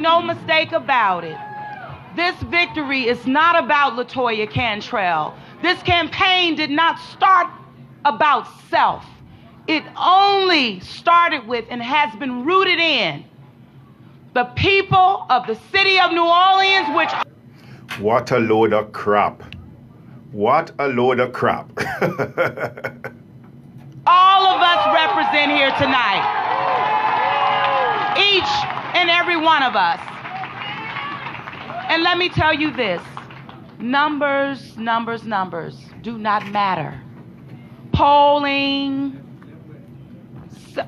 no mistake about it. This victory is not about Latoya Cantrell. This campaign did not start about self. It only started with and has been rooted in the people of the city of New Orleans, which... What a load of crap. What a load of crap. all of us represent here tonight. Each and every one of us. And let me tell you this. Numbers do not matter. Polling,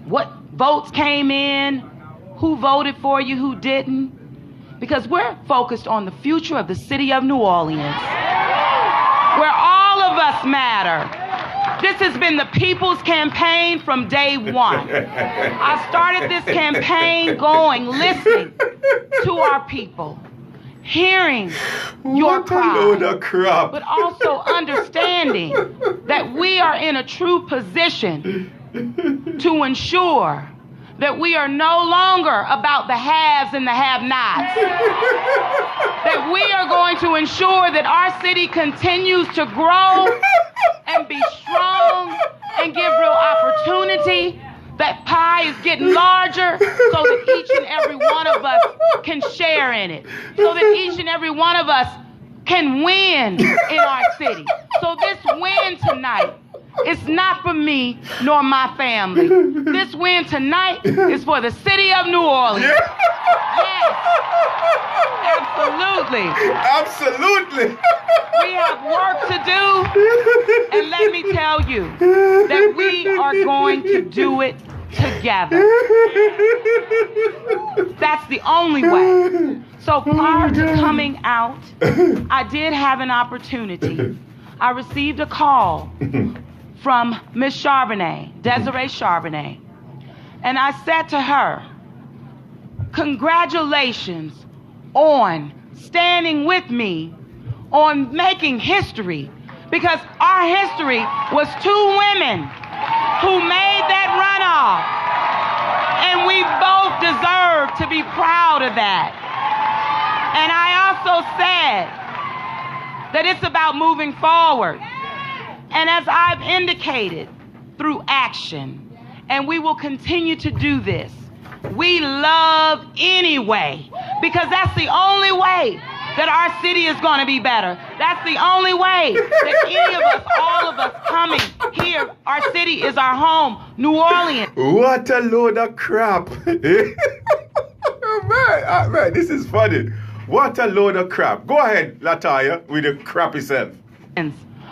what votes came in, who voted for you, who didn't. Because we're focused on the future of the city of New Orleans, where all of us matter. This has been the people's campaign from day one. I started this campaign listening to our people, hearing your cry, but also understanding that we are in a true position to ensure that we are no longer about the haves and the have-nots. That we are going to ensure that our city continues to grow and be strong and give real opportunity. That pie is getting larger so that each and every one of us can share in it. So that each and every one of us can win in our city. So this win tonight, it's not for me nor my family. This win tonight is for the city of New Orleans. Yes, absolutely. Absolutely. We have work to do, and let me tell you that we are going to do it together. That's the only way. So prior to coming out, I did have an opportunity. I received a call from Miss Charbonnet, Desiree Charbonnet. And I said to her, congratulations on standing with me on making history, because our history was two women who made that runoff. And we both deserve to be proud of that. And I also said that it's about moving forward. And as I've indicated, through action, and we will continue to do this, we love anyway, because that's the only way that our city is going to be better. That's the only way that any of us, all of us coming here, our city is our home, New Orleans. What a load of crap. Man, this is funny. What a load of crap. Go ahead, Latoya, with your crappy self.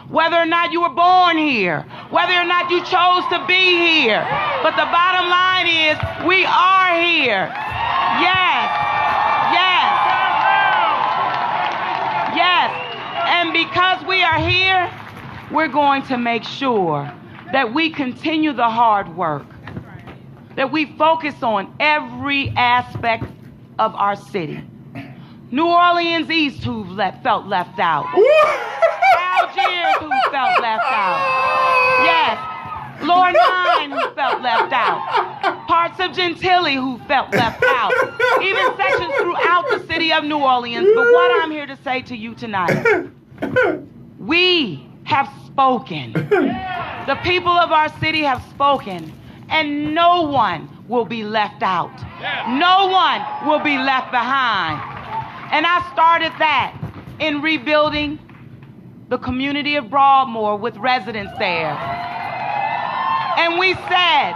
Whether or not you were born here, whether or not you chose to be here. But the bottom line is, we are here. Yes, yes, yes. And because we are here, we're going to make sure that we continue the hard work, that we focus on every aspect of our city. New Orleans East, who felt left out. Algiers, who felt left out. Yes, Lower 9, who felt left out. Parts of Gentilly, who felt left out. Even sections throughout the city of New Orleans. But what I'm here to say to you tonight, we have spoken. The people of our city have spoken, and no one will be left out. No one will be left behind. And I started that in rebuilding the community of Broadmoor with residents there. And we said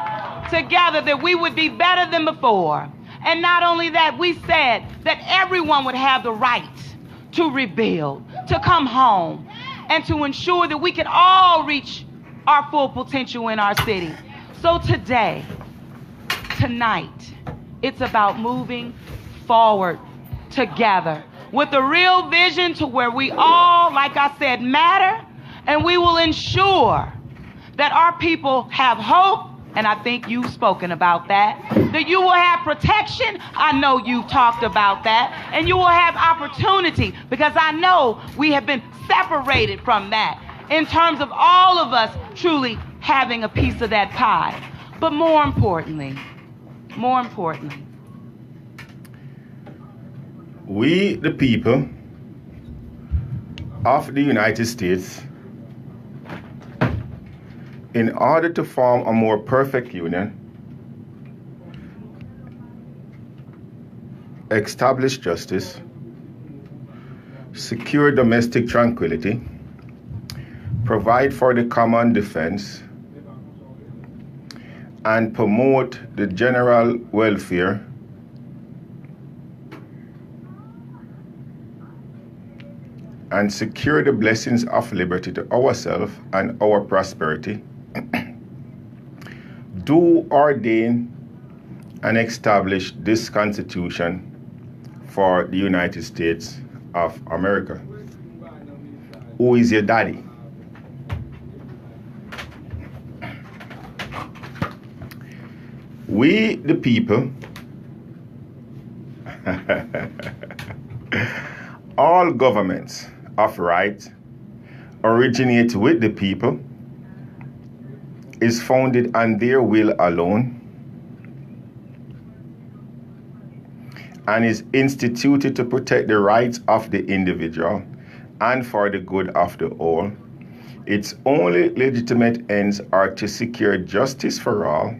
together that we would be better than before. And not only that, we said that everyone would have the right to rebuild, to come home, and to ensure that we could all reach our full potential in our city. So today, tonight, it's about moving forward together with a real vision to where we all, like I said, matter, and we will ensure that our people have hope, and I think you've spoken about that you will have protection. I know you've talked about that, and you will have opportunity, because I know we have been separated from that in terms of all of us truly having a piece of that pie. But more importantly, We, the people of the United States, in order to form a more perfect union, establish justice, secure domestic tranquility, provide for the common defense, and promote the general welfare, and secure the blessings of liberty to ourselves and our prosperity, do ordain and establish this Constitution for the United States of America. Who is your daddy? We, the people, all governments of right originate with the people, is founded on their will alone, and is instituted to protect the rights of the individual and for the good of the whole. Its only legitimate ends are to secure justice for all,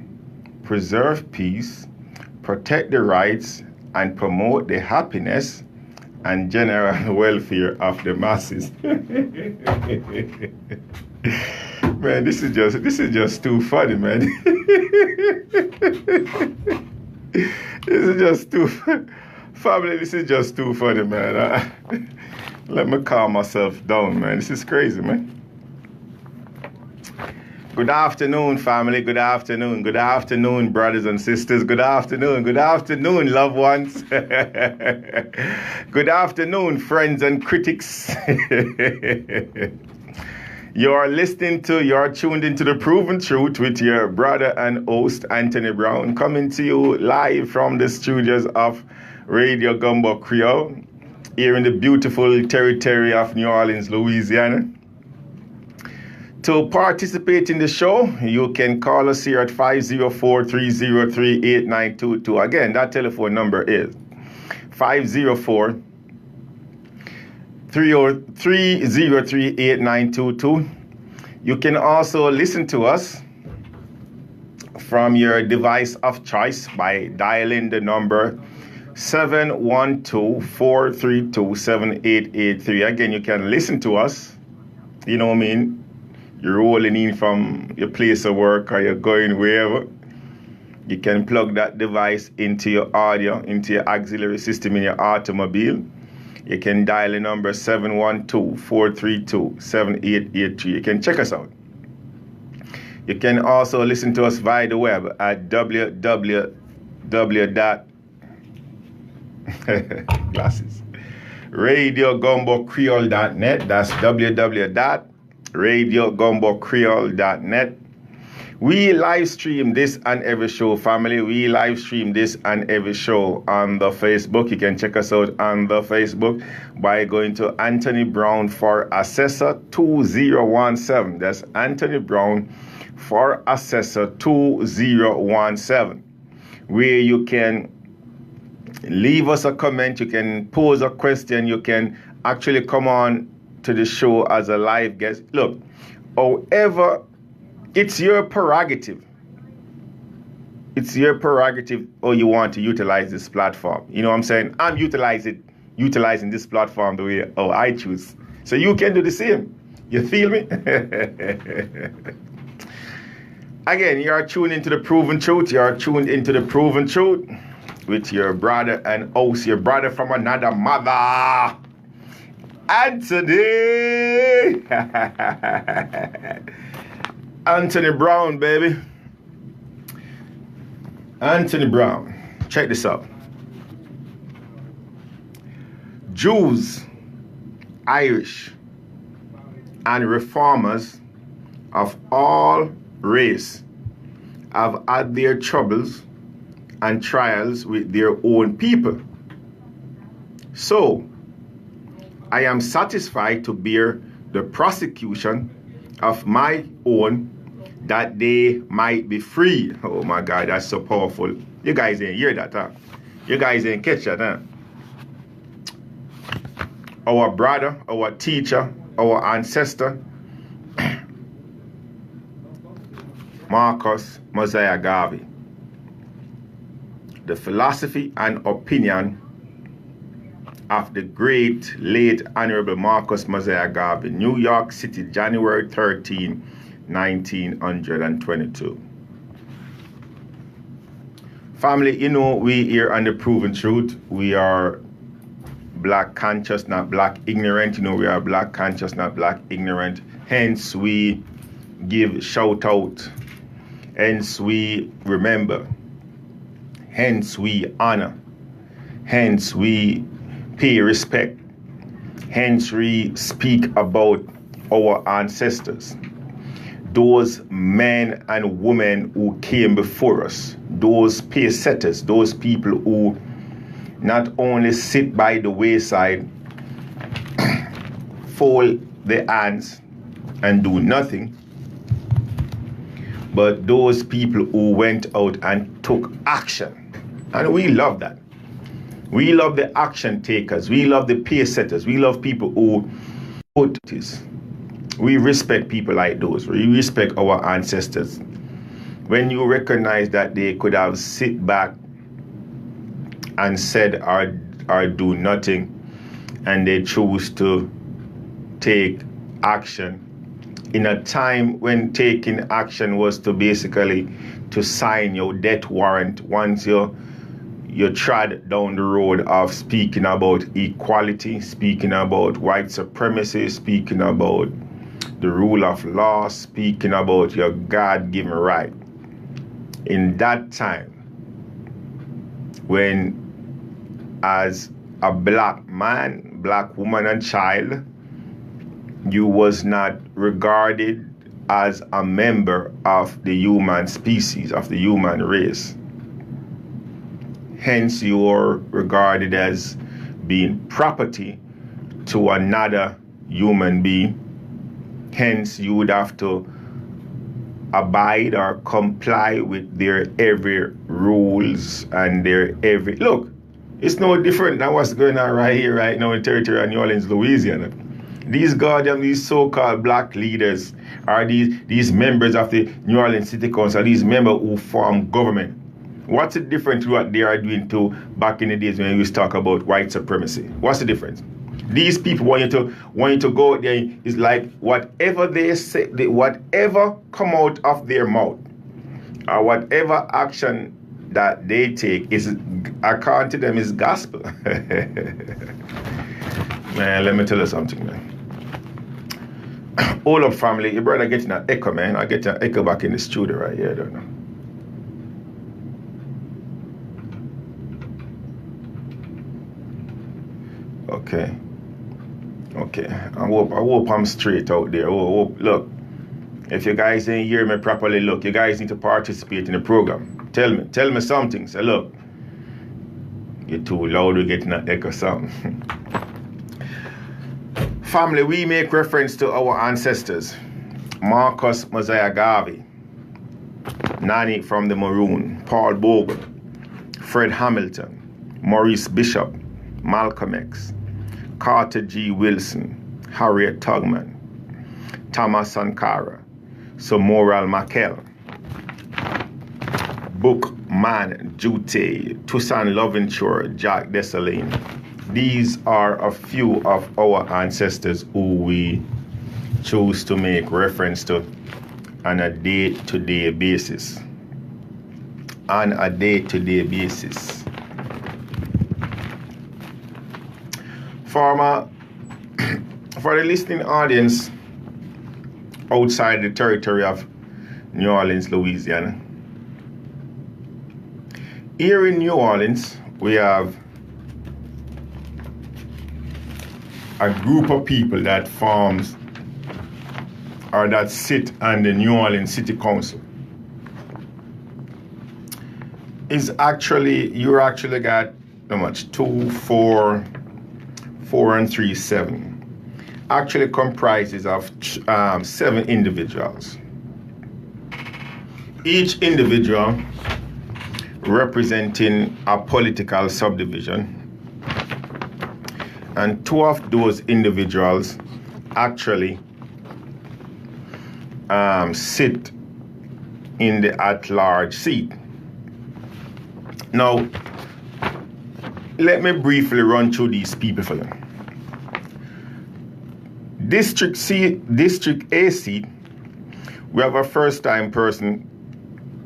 preserve peace, protect the rights, and promote the happiness and general welfare of the masses. Man, this is just too funny, man. This is just too family. This is just too funny, man. Let me calm myself down, man. This is crazy, man. Good afternoon, family. Good afternoon. Good afternoon, brothers and sisters. Good afternoon. Good afternoon, loved ones. Good afternoon, friends and critics. You're tuned into The Proven Truth with your brother and host, Anthony Brown, coming to you live from the studios of Radio Gumbo Creole, here in the beautiful territory of New Orleans, Louisiana. To participate in the show, you can call us here at 504-303-8922. Again, that telephone number is 504-303-8922. You can also listen to us from your device of choice by dialing the number 712-432-7883. Again, you can listen to us, you know what I mean? You're rolling in from your place of work or you're going wherever. You can plug that device into your audio, into your auxiliary system in your automobile. You can dial the number 712-432-7883. You can check us out. You can also listen to us via the web at RadioGumboCreole.net. That's www.RadioGumboCreole.net. We live stream this and every show, family. We live stream this and every show on the Facebook. You can check us out on the Facebook by going to Anthony Brown for Assessor 2017. That's Anthony Brown for Assessor 2017, where you can leave us a comment, you can pose a question, you can actually come on to the show as a live guest. Look, however, it's your prerogative. It's your prerogative how you want to utilize this platform. You know what I'm saying? I'm utilizing this platform the way how I choose. So you can do the same. You feel me? Again, you are tuned into The Proven Truth. You are tuned into The Proven Truth with your brother and host, your brother from another mother, Anthony. Anthony Brown, baby. Anthony Brown. Check this out. Jews, Irish, and reformers of all race have had their troubles and trials with their own people. So, I am satisfied to bear the prosecution of my own, that they might be free. Oh my God, that's so powerful. You guys ain't hear that, huh? You guys ain't catch that, huh? our brother, our teacher, our ancestor, Marcus Mosiah Garvey. The philosophy and opinion of the great late Honorable Marcus Mosiah Garvey, New York City, January 13, 1922. Family, you know, we here on The Proven Truth. We are black conscious, not black ignorant. You know, we are black conscious, not black ignorant. Hence, we give shout out. Hence, we remember. Hence, we honor. Hence, we pay respect. Hence, we speak about our ancestors. Those men and women who came before us. Those pace setters. Those people who not only sit by the wayside, fold their hands and do nothing, but those people who went out and took action. And we love that. We love the action takers. We love the pace setters. We love people who put this. We respect people like those. We respect our ancestors. When you recognize that they could have sit back and said or do nothing, and they choose to take action in a time when taking action was to basically to sign your death warrant once you trod down the road of speaking about equality, speaking about white supremacy, speaking about the rule of law, speaking about your God-given right. In that time, when as a black man, black woman and child, you was not regarded as a member of the human species, of the human race. Hence, you are regarded as being property to another human being. Hence, you would have to abide or comply with their every rules and their every... Look, it's no different than what's going on right here, right now in territory of New Orleans, Louisiana. These goddamn, these so-called black leaders are these members of the New Orleans City Council, these members who form government. What's the difference to what they are doing to back in the days when we used to talk about white supremacy? What's the difference? These people want you to go out there. It's like whatever they say, whatever come out of their mouth, or whatever action that they take is, according to them, is gospel. Man, let me tell you something, man. Hold up, family. Your brother getting an echo, man. I get an echo back in the studio right here, I don't know. Okay. I hope I'm straight out there. Look, if you guys ain't hear me properly, look, you guys need to participate in the program. Tell me something. Say, look, you're too loud, you're getting an echo something. Family, we make reference to our ancestors. Marcus Mosiah Garvey, Nanny from the Maroon, Paul Bogle, Fred Hamilton, Maurice Bishop, Malcolm X, Carter G. Wilson, Harriet Tubman, Thomas Sankara, Somoral Mackell, Bookman Jute, Toussaint Louverture, Jack Dessalines. These are a few of our ancestors who we choose to make reference to on a day-to-day basis. On a day-to-day basis. For the listening audience outside the territory of New Orleans, Louisiana, here in New Orleans, we have a group of people that forms or that sit on the New Orleans City Council. You actually got how much? 2, 4, 4 and 3, 7. Actually comprises of 7 individuals. Each individual representing a political subdivision. And two of those individuals actually sit in the at-large seat. Now, let me briefly run through these people for you. District A seat, we have a first-time person,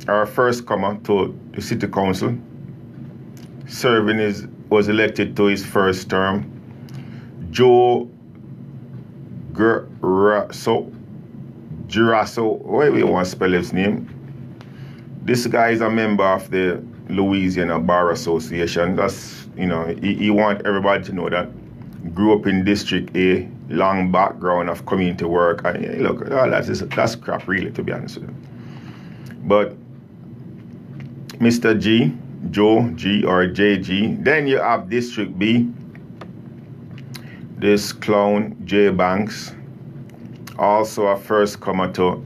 or a first-comer to the city council, was elected to his first term, Joe Girasso, whatever you want to spell his name. This guy is a member of the Louisiana Bar Association. That's, he want everybody to know that. Grew up in District A, long background of community work. And look, that's crap, really, to be honest with you. But Mr. Joe G or JG. Then you have District B. This clown, J Banks, also a first comer to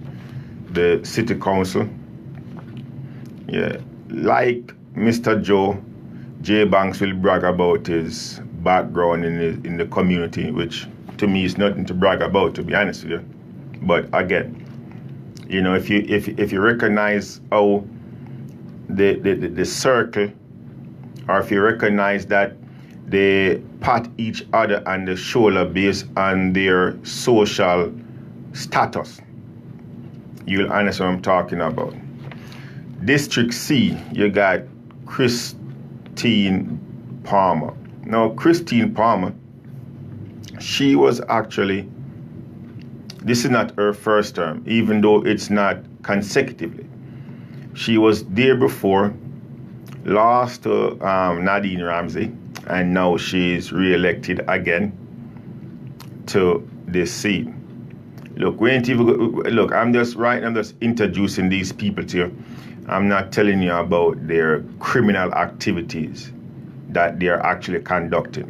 the city council. Yeah, like Mr. Joe, J Banks will brag about his background in the community, which to me is nothing to brag about, to be honest with you. But again, if you recognize how the circle, or if you recognize that they pat each other on the shoulder based on their social status, you'll understand what I'm talking about. District C, you got Christine Palmer. Now, Christine Palmer, she was actually, this is not her first term, even though it's not consecutively. She was there before, lost to Nadine Ramsey, and now she's re-elected again to this seat. Look, I'm just introducing these people to you. I'm not telling you about their criminal activities that they're actually conducting.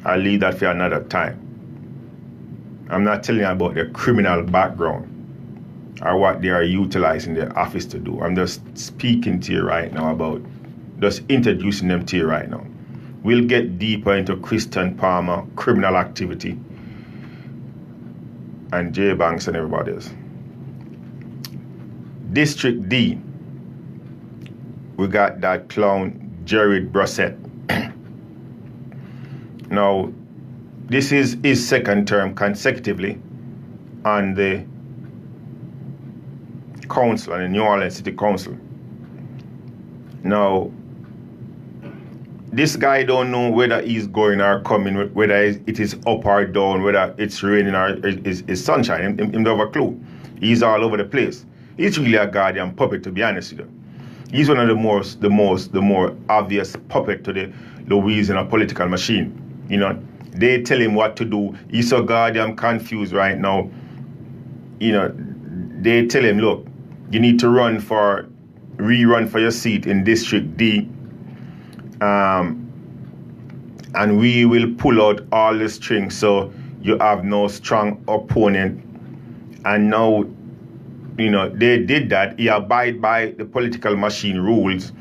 I'll leave that for another time. I'm not telling you about their criminal background or what they are utilizing their office to do. I'm just speaking to you right now about, just introducing them to you right now. We'll get deeper into Christian Palmer, criminal activity, and J Banks and everybody else. District D, we got that clown, Jared Brissett. Now, this is his second term consecutively on the council, on the New Orleans City Council. Now, this guy don't know whether he's going or coming, whether it is up or down, whether it's raining or it's sunshine. He don't have a clue. He's all over the place. He's really a goddamn puppet, to be honest with you. He's one of the more obvious puppet to the Louisiana political machine. They tell him what to do. He's so goddamn confused right now. They tell him, look, you need to rerun for your seat in District D. And we will pull out all the strings so you have no strong opponent. And now, they did that. He abided by the political machine rules,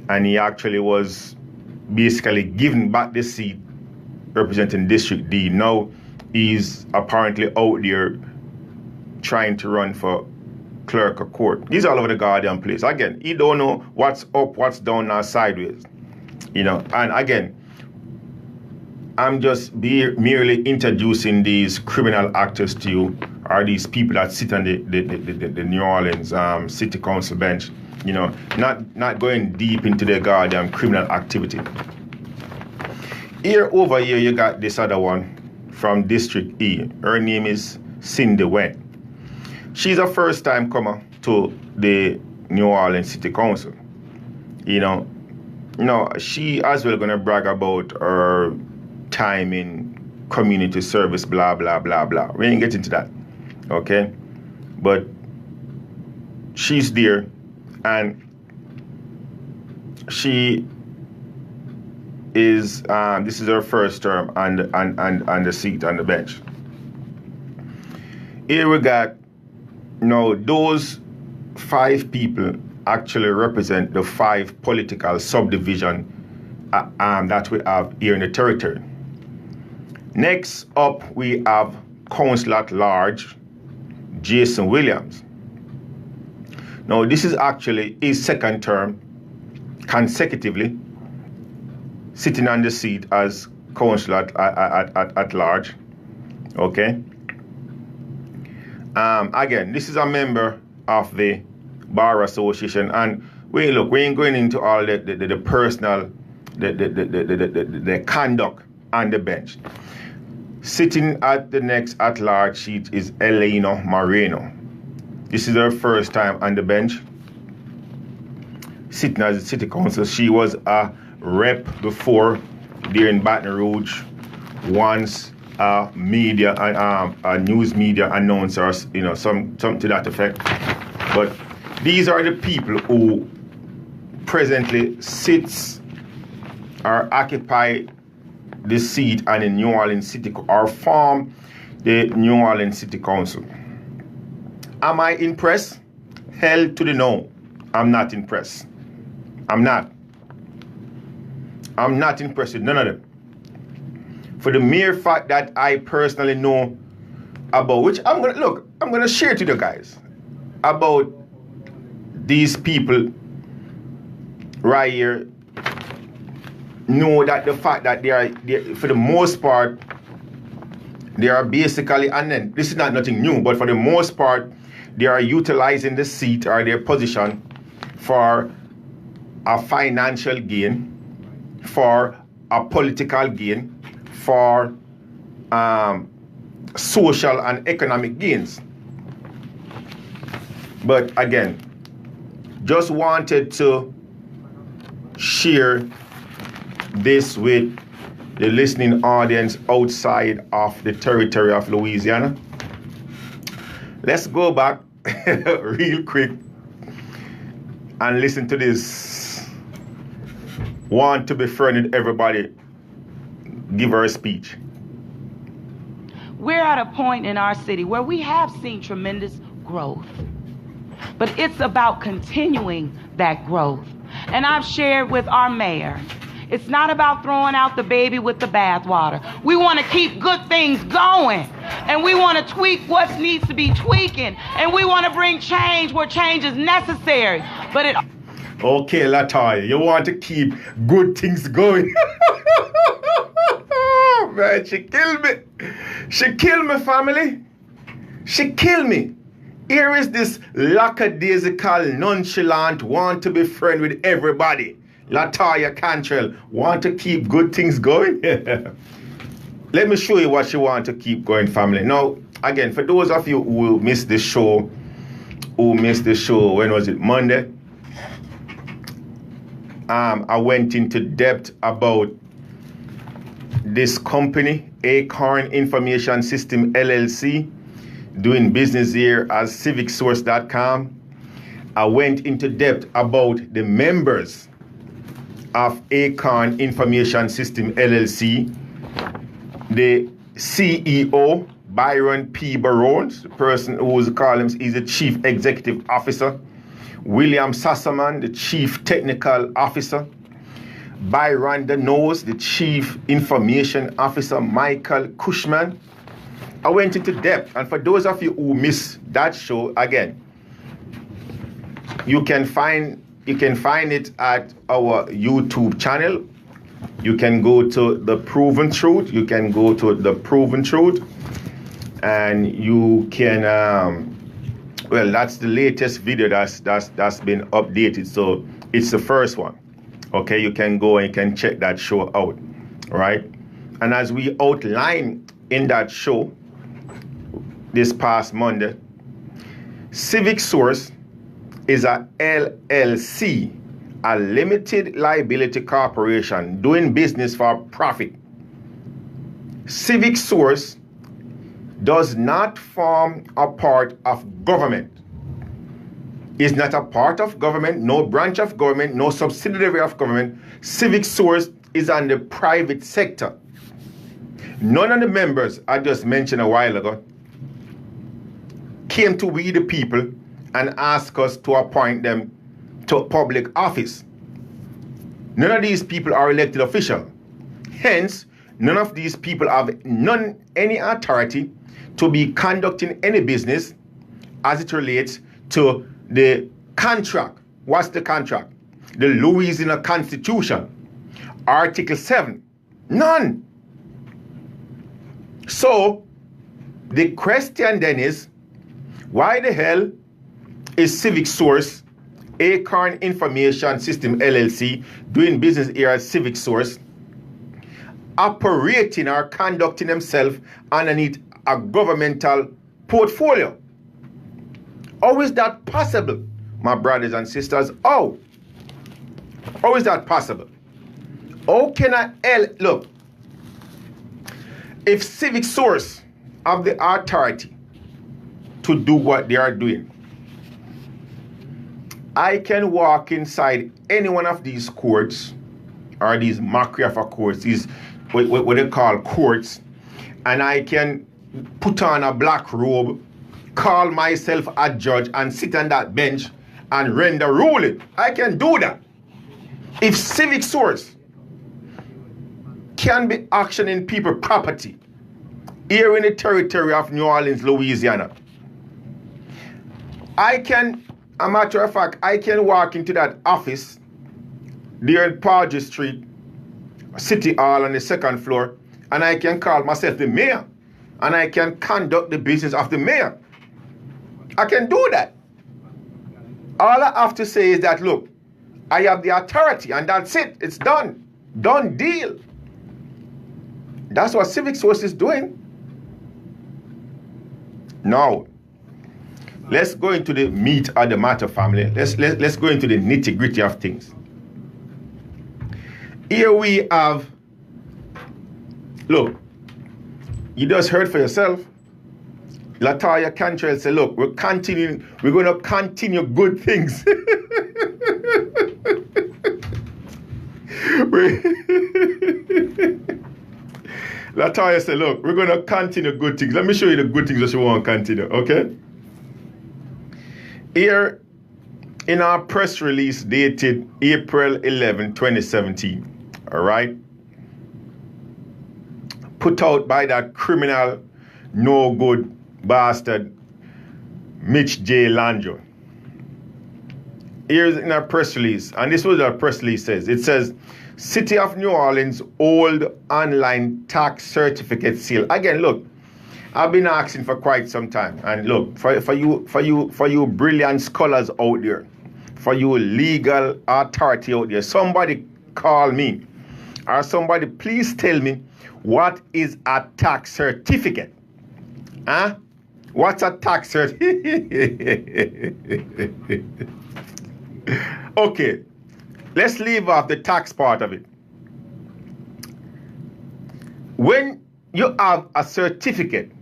and he actually was basically given back the seat representing District D. Now he's apparently out there trying to run for clerk of court. He's all over the goddamn place. Again, he don't know what's up, what's down, or sideways. And again, I'm just merely introducing these criminal actors to you, or these people that sit on the New Orleans City Council bench, not going deep into their goddamn criminal activity. Over here, you got this other one from District E. Her name is Cindy Wen. She's a first-time comer to the New Orleans City Council. She as well gonna brag about her time in community service, blah, blah, blah, blah. We ain't get into that, okay? But she's there, and she is, this is her first term on the seat, on the bench. Here we got, those 5 people actually represent the 5 political subdivision that we have here in the territory. Next up, we have Council at Large, Jason Williams. Now, this is actually his second term consecutively sitting on the seat as Council at Large. Okay. Again, this is a member of the Bar Association, and we ain't going into all the personal, the conduct on the bench. Sitting at the next at-large seat is Elena Moreno. This is her first time on the bench, sitting as a city council. She was a rep before during Baton Rouge, once a media, a news media announcer, some to that effect. But these are the people who presently sits or occupy the seat and the New Orleans City or form the New Orleans City Council. Am I impressed? Hell to the no. I'm not impressed. I'm not impressed with none of them. For the mere fact that I personally know about, which I'm gonna share to you guys about these people right here. Know that the fact that they are for the most part, they are basically, and then this is not nothing new, but for the most part, they are utilizing the seat or their position for a financial gain, for a political gain, for social and economic gains. But again, just wanted to share this with the listening audience outside of the territory of Louisiana. Let's go back real quick and listen to this. Want to be friendly with everybody. Give her a speech. We're at a point in our city where we have seen tremendous growth, but it's about continuing that growth. And I've shared with our mayor, it's not about throwing out the baby with the bathwater. We want to keep good things going, and we want to tweak what needs to be tweaking, and we want to bring change where change is necessary. But it. Okay, Latoya, you want to keep good things going. Man, she killed me. She killed me, family. She killed me. Here is this lackadaisical, nonchalant, want to be friend with everybody. Latoya Cantrell, want to keep good things going? Let me show you what she want to keep going, family. Now, again, for those of you who missed the show, when was it? Monday? I went into depth about this company, Acorn Information System LLC, doing business here as civicsource.com. I went into depth about the members of Acorn Information System LLC, the CEO, Byron P. Barone, the person who's calling him, is the Chief Executive Officer, William Sassaman, the Chief Technical Officer, Byron DeNose, the Chief Information Officer, Michael Cushman. I went into depth, and for those of you who missed that show, again, you can find it at our YouTube channel. You can go to The Proven Truth. You can go to The Proven Truth, and you can well, that's the latest video that's been updated, so it's the first one. Okay, you can go and you can check that show out, right? And as we outlined in that show this past Monday, Civic Source is a LLC, a limited liability corporation doing business for profit. Civic Source does not form a part of government. Is not a part of government, no branch of government, no subsidiary of government. Civic Source is on the private sector. None of the members I just mentioned a while ago came to we the people and asked us to appoint them to public office. None of these people are elected officials. Hence, None of these people have any authority to be conducting any business as it relates to the contract. What's the contract? The Louisiana Constitution, Article 7. None. So, the question then is, why the hell is Civic Source, Acorn Information System LLC, doing business here as Civic Source, operating or conducting themselves underneath a governmental portfolio? How is that possible, my brothers and sisters? How is that possible? How can look, if Civic Source have the authority to do what they are doing, I can walk inside any one of these courts, or these mockery of a courts, these what they call courts, and I can put on a black robe, call myself a judge, and sit on that bench and render ruling. I can do that. If Civic Source can be auctioning people property here in the territory of New Orleans, Louisiana, I can, a matter of fact, I can walk into that office there in Paget Street, City Hall on the second floor, and I can call myself the mayor, and I can conduct the business of the mayor. I can do that. All I have to say is that, look, I have the authority, and that's it. It's done. Done deal. That's what Civic Source is doing. Now, let's go into the meat of the matter, family. Let's go into the nitty-gritty of things. Here we have, look, you just heard for yourself. Latoya Cantrell said, look, we're going to continue good things. Latoya said, look, we're going to continue good things. Let me show you the good things that you want to continue, okay? Here in our press release dated April 11, 2017, all right? Put out by that criminal, no good bastard, Mitch J. Landro. Here's in our press release, and this is what our press release says. It says, City of New Orleans old online tax certificate seal. Again, look, I've been asking for quite some time. And look, for you brilliant scholars out there, for you legal authority out there, somebody call me, or somebody please tell me, what is a tax certificate? Huh? What's a tax certificate? Okay, let's leave off the tax part of it. When you have a certificate,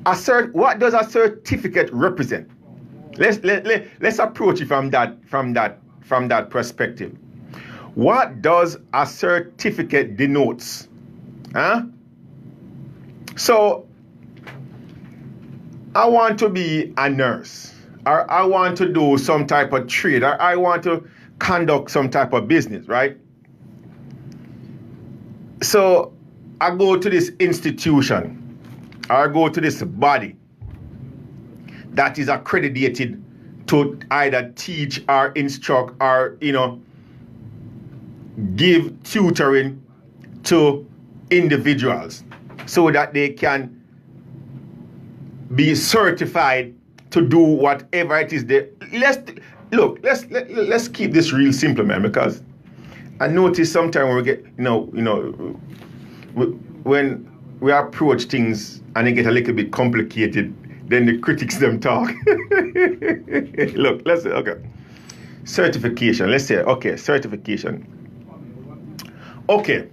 what does a certificate represent? Let's approach it from that perspective. What does a certificate denotes? Huh? So, I want to be a nurse, or I want to do some type of trade, or I want to conduct some type of business, right? So, I go to this institution, or I go to this body that is accredited to either teach or instruct or, give tutoring to individuals so that they can be certified to do whatever it is they let's keep this real simple, man, because I notice sometimes when we get when we approach things and they get a little bit complicated, then the critics them talk. Look, let's say, okay, certification. Let's say, okay, certification. Okay,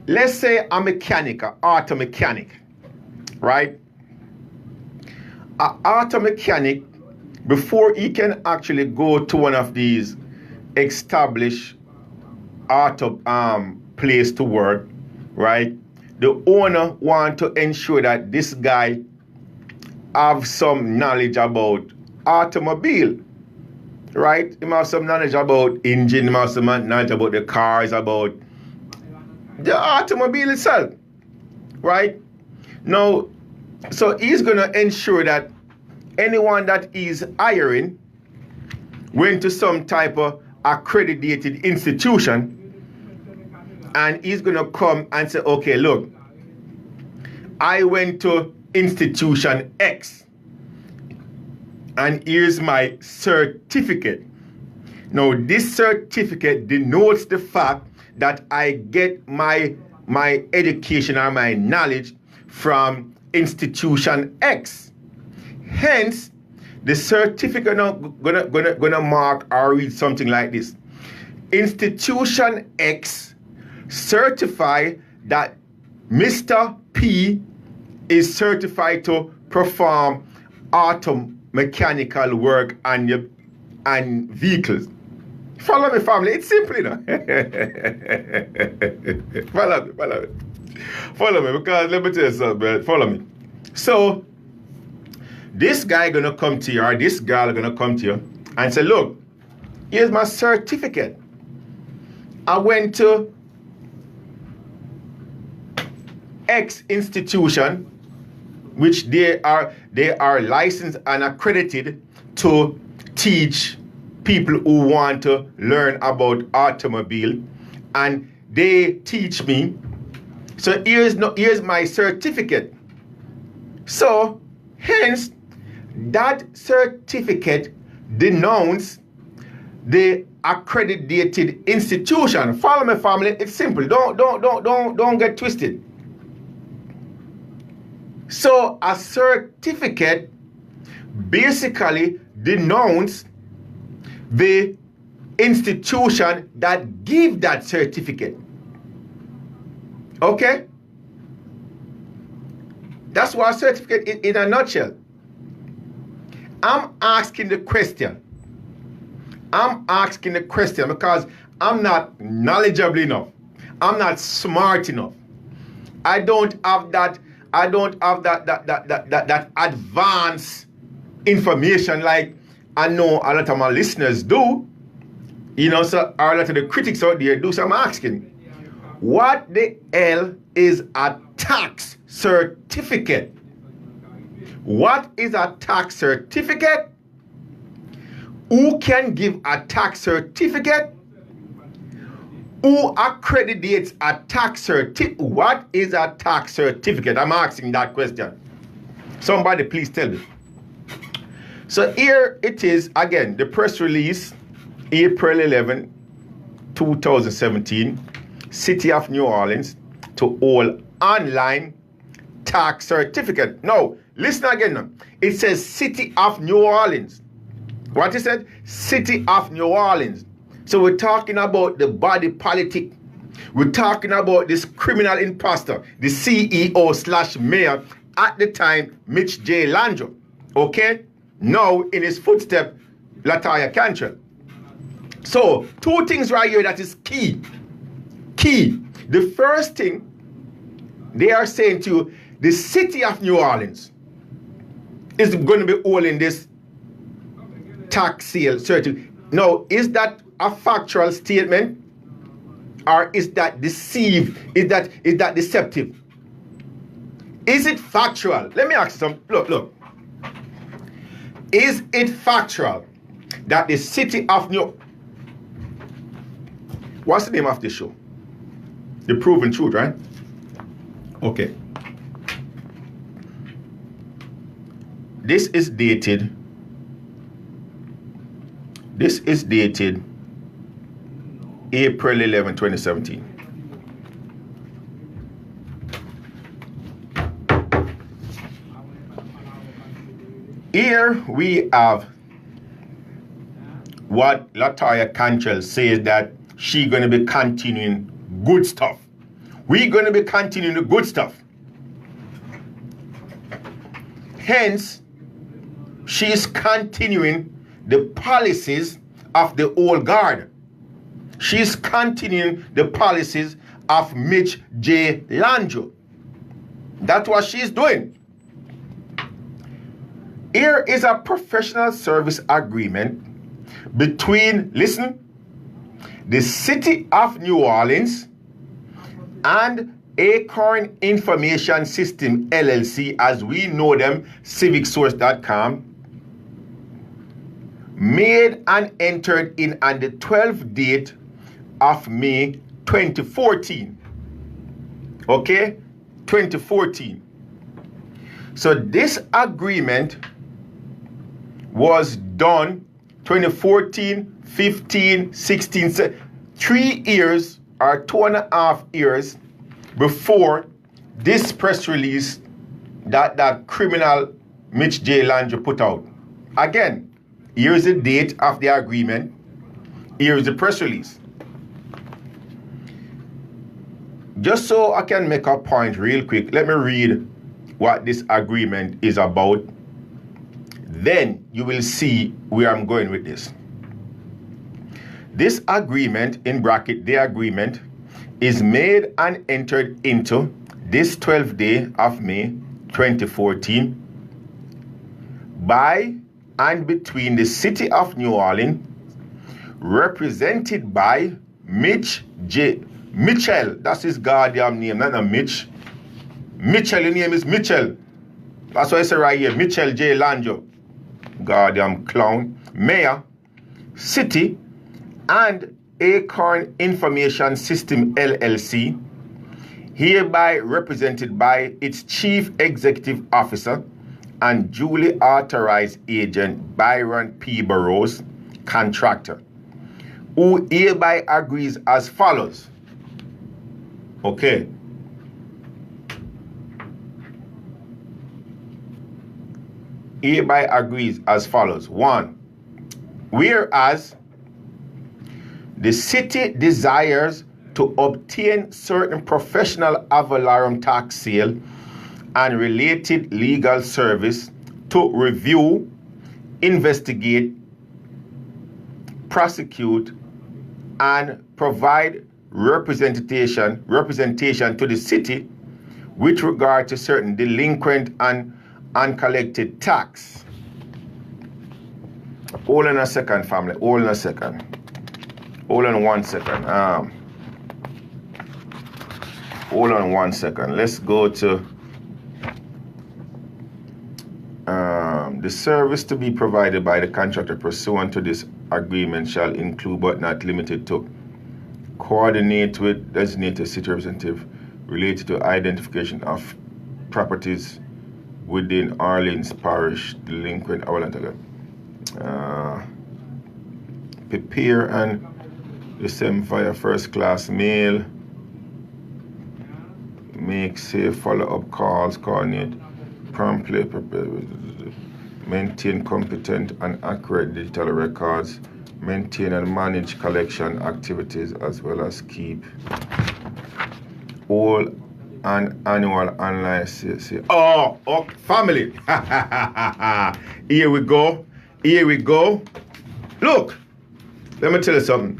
let's say a mechanic, an auto mechanic, right? An auto mechanic, before he can actually go to one of these established auto place to work, right? The owner want to ensure that this guy have some knowledge about automobile, right? He have some knowledge about engine, he have some knowledge about the cars, about the automobile itself, right? Now, so he's going to ensure that anyone that he's hiring went to some type of accredited institution, and he's going to come and say, okay, look, I went to institution X, and here's my certificate. Now, this certificate denotes the fact that I get my education or my knowledge from institution X. Hence, the certificate gonna mark or read something like this: Institution X certify that Mr. P is certified to perform auto mechanical work and vehicles. Follow me, family. It's simple, you know. Follow me, because let me tell you something, man. Follow me. So, this guy gonna come to you, or this girl gonna come to you and say, look, here's my certificate. I went to X institution, which they are licensed and accredited to teach people who want to learn about automobile, and they teach me. So here's my certificate. So hence, that certificate denounces the accredited institution. Follow me, family. It's simple. Don't get twisted. So a certificate basically denounces the institution that give that certificate. Okay? That's what a certificate is in a nutshell. I'm asking the question because I'm not knowledgeable enough. I'm not smart enough. I don't have that advanced information like I know a lot of my listeners do. You know, so a lot of the critics out there do. So I'm asking, what the hell is a tax certificate? What is a tax certificate? Who can give a tax certificate? Who accreditates a tax certificate? What is a tax certificate? I'm asking that question. Somebody please tell me. So here it is again, the press release, April 11, 2017, City of New Orleans to all online tax certificate. No, listen again now. It says City of New Orleans. What is it? City of New Orleans. So we're talking about the body politic. We're talking about this criminal imposter, the CEO/mayor at the time, Mitch J. Landro. Okay? Now in his footstep, Latoya Cantrell. So two things right here that is key. The first thing they are saying to you, the City of New Orleans is going to be holding this tax sale certificate. Now, is that a factual statement, or is that deceived? Is that deceptive? Is it factual? Let me ask you something. Look. Is it factual that the City of New... What's the name of this show? The Proven Truth, right? Okay. This is dated April 11, 2017. Here we have what Latoya Cantrell says, that she's going to be continuing good stuff. We're going to be continuing the good stuff. Hence, she's continuing the policies of the old guard. She's continuing the policies of Mitch J. Landro. That's what she's doing. Here is a professional service agreement between, listen, the City of New Orleans and Acorn Information System LLC, as we know them, civicsource.com, made and entered in on the 12th date of May 2014. Okay? 2014. So this agreement was done 2014, 15, 16, 3 years or 2.5 years before this press release that criminal Mitch J. Landry put out. Again, here's the date of the agreement. Here's the press release. Just so I can make a point real quick, let me read what this agreement is about. Then you will see where I'm going with this. This agreement, in bracket, the agreement, is made and entered into this 12th day of May 2014 by and between the city of New Orleans, represented by Mitchell, that's his goddamn name, not a Mitch. Mitchell, your name is Mitchell. That's what I say right here, Mitchell J. Landry. Goddamn clown. Mayor, city, and Acorn Information System LLC, hereby represented by its Chief Executive Officer and duly authorized agent Byron P. Burroughs, contractor, who hereby agrees as follows. Okay. Hereby agrees as follows. 1. Whereas the city desires to obtain certain professional ad valorem tax sale and related legal service to review, investigate, prosecute, and provide representation to the city with regard to certain delinquent and uncollected tax. Hold on a second, family. Hold on a second. Hold on 1 second. Hold on 1 second. Let's go to the service to be provided by the contractor pursuant to this agreement shall include but not limited to coordinate with designated city representative related to identification of properties within Orleans Parish delinquent. Prepare and send via first class mail, make safe follow-up calls, coordinate promptly, maintain competent and accurate digital records, maintain and manage collection activities, as well as keep all an annual online family. Here we go. Look, let me tell you something.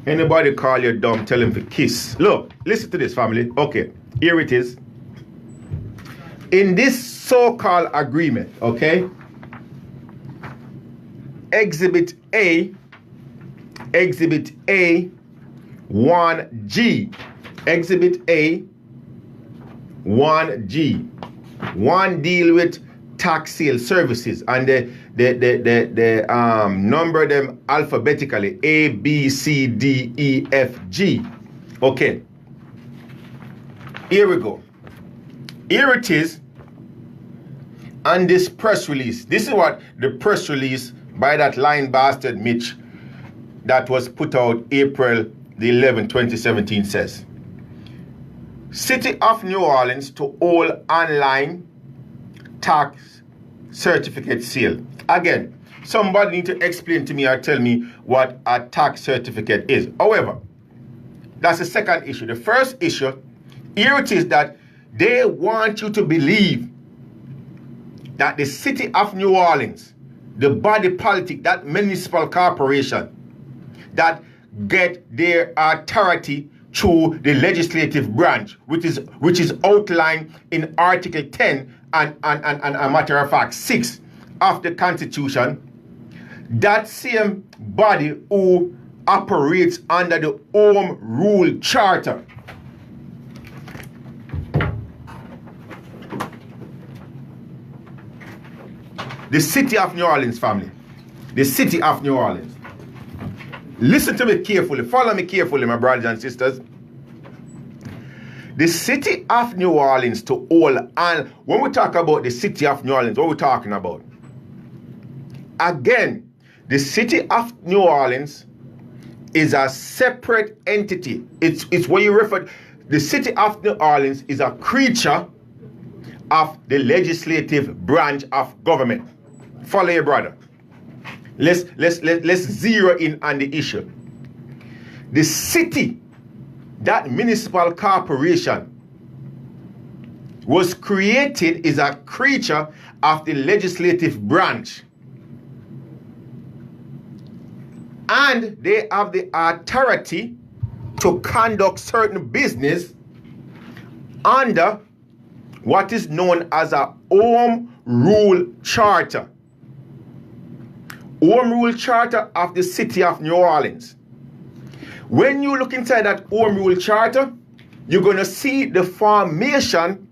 Anybody call you dumb, tell him to kiss. Look, listen to this, family. Okay, here it is. In this so-called agreement, okay, Exhibit A 1G, Exhibit A 1G, 1 deal with tax sale services, and the number them alphabetically A, B, C, D, E, F, G. Okay. Here we go. Here it is on this press release. This is what the press release by that lying bastard Mitch that was put out April the 11th, 2017 says. City of New Orleans to all online tax certificate sale. Again, somebody need to explain to me or tell me what a tax certificate is. However, that's the second issue. The first issue, here it is that they want you to believe that the City of New Orleans, the body politic, that municipal corporation that get their authority through the legislative branch, which is outlined in Article 10 and a matter of fact 6 of the Constitution, that same body who operates under the Home Rule Charter, The city of New Orleans, family. The city of New Orleans. Listen to me carefully. Follow me carefully, my brothers and sisters. The city of New Orleans to all, and when we talk about the city of New Orleans, what are we talking about? Again, the city of New Orleans is a separate entity. It's what you refer. The city of New Orleans is a creature of the legislative branch of government. Follow your brother. Let's zero in on the issue. The city, that municipal corporation, was created is a creature of the legislative branch. And they have the authority to conduct certain business under what is known as a Home Rule Charter. Home Rule Charter of the city of New Orleans. When you look inside that Home Rule Charter, you're going to see the formation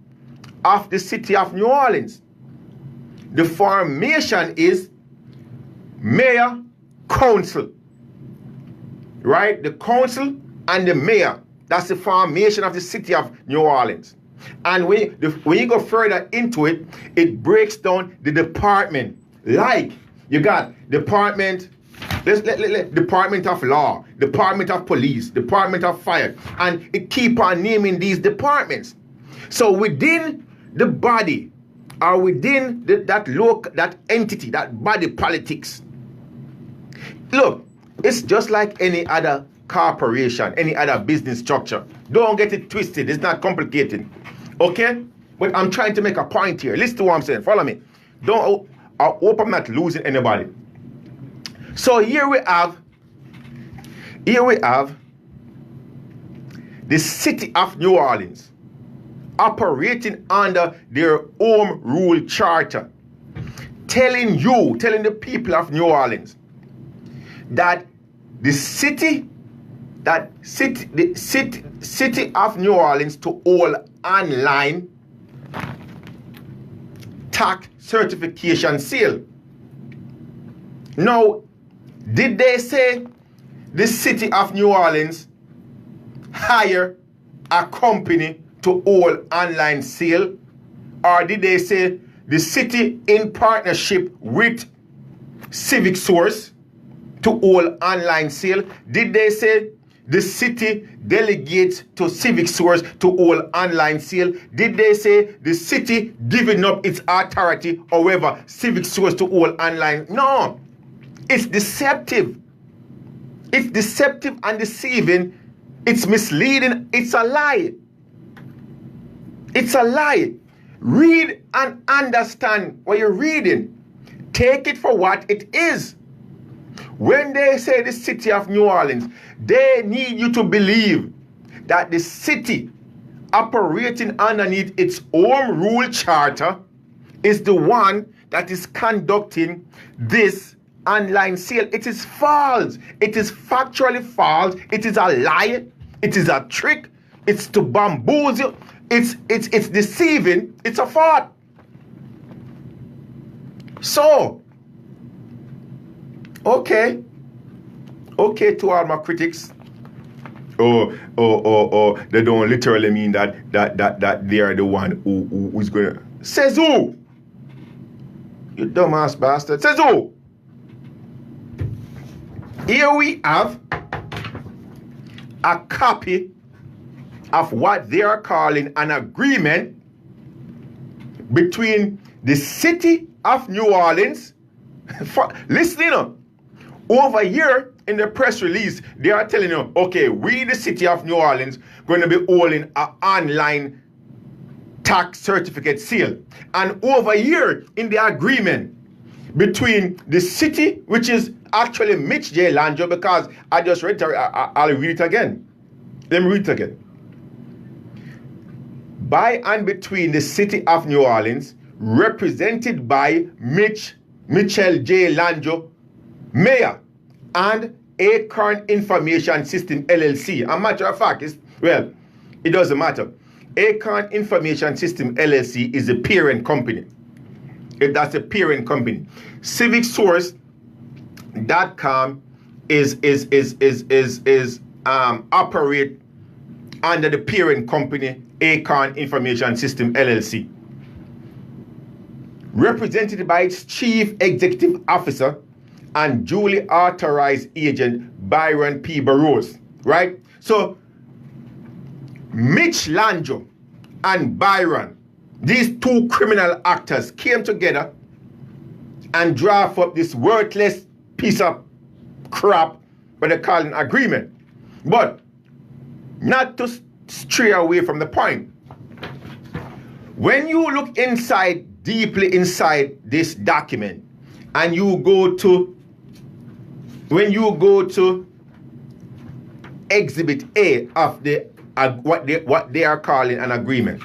of the city of New Orleans. The formation is mayor, council. Right? The council and the mayor. That's the formation of the city of New Orleans. And when you go further into it, it breaks down the department. Like, you got department, department of law, department of police, department of fire. And it keep on naming these departments. So within the body, or within that entity, that body politics, look, it's just like any other corporation, any other business structure. Don't get it twisted. It's not complicated. Okay? But I'm trying to make a point here. Listen to what I'm saying. Follow me. I hope I'm not losing anybody. So here we have the city of New Orleans operating under their Home Rule Charter, telling the people of New Orleans that the city of New Orleans to all online tax certification seal. Now, did they say the city of New Orleans hire a company to all online seal? Or did they say the city in partnership with Civic Source to all online sale? Did they say the city delegates to Civic Source to all online sale? Did they say the city giving up its authority, however, Civic Source to all online? No. It's deceptive. It's deceptive and deceiving. It's misleading. It's a lie. It's a lie. Read and understand what you're reading. Take it for what it is. When they say the city of New Orleans, they need you to believe that the city operating underneath its Home Rule Charter is the one that is conducting this online sale. It is false. It is factually false. It is a lie. It is a trick. It's to bamboozle. It's deceiving. It's a fraud. So, okay to all my critics. They don't literally mean that they are the one who's gonna. Says who? You dumbass bastard. Says who? Here we have a copy of what they are calling an agreement between the city of New Orleans. Listen up. Over here in the press release, they are telling you, okay, we, the city of New Orleans, going to be holding an online tax certificate seal. And over here in the agreement between the city, which is actually Mitch J. Lanjo, because I just read it, I'll read it again. Let me read it again. By and between the city of New Orleans, represented by Mitchell J. Lanjo, Mayor, and Acorn Information System LLC. A matter of fact, it doesn't matter. Acorn Information System LLC is the parent company. That's a parent company. CivicSource.com is operate under the parent company Acorn Information System LLC, represented by its chief executive officer and duly authorized agent Byron P. Burroughs, right? So Mitch Lanjo and Byron, these two criminal actors, came together and draft up this worthless piece of crap, but they call an agreement. But not to stray away from the point. When you look deeply inside this document, and when you go to Exhibit A of what they are calling an agreement.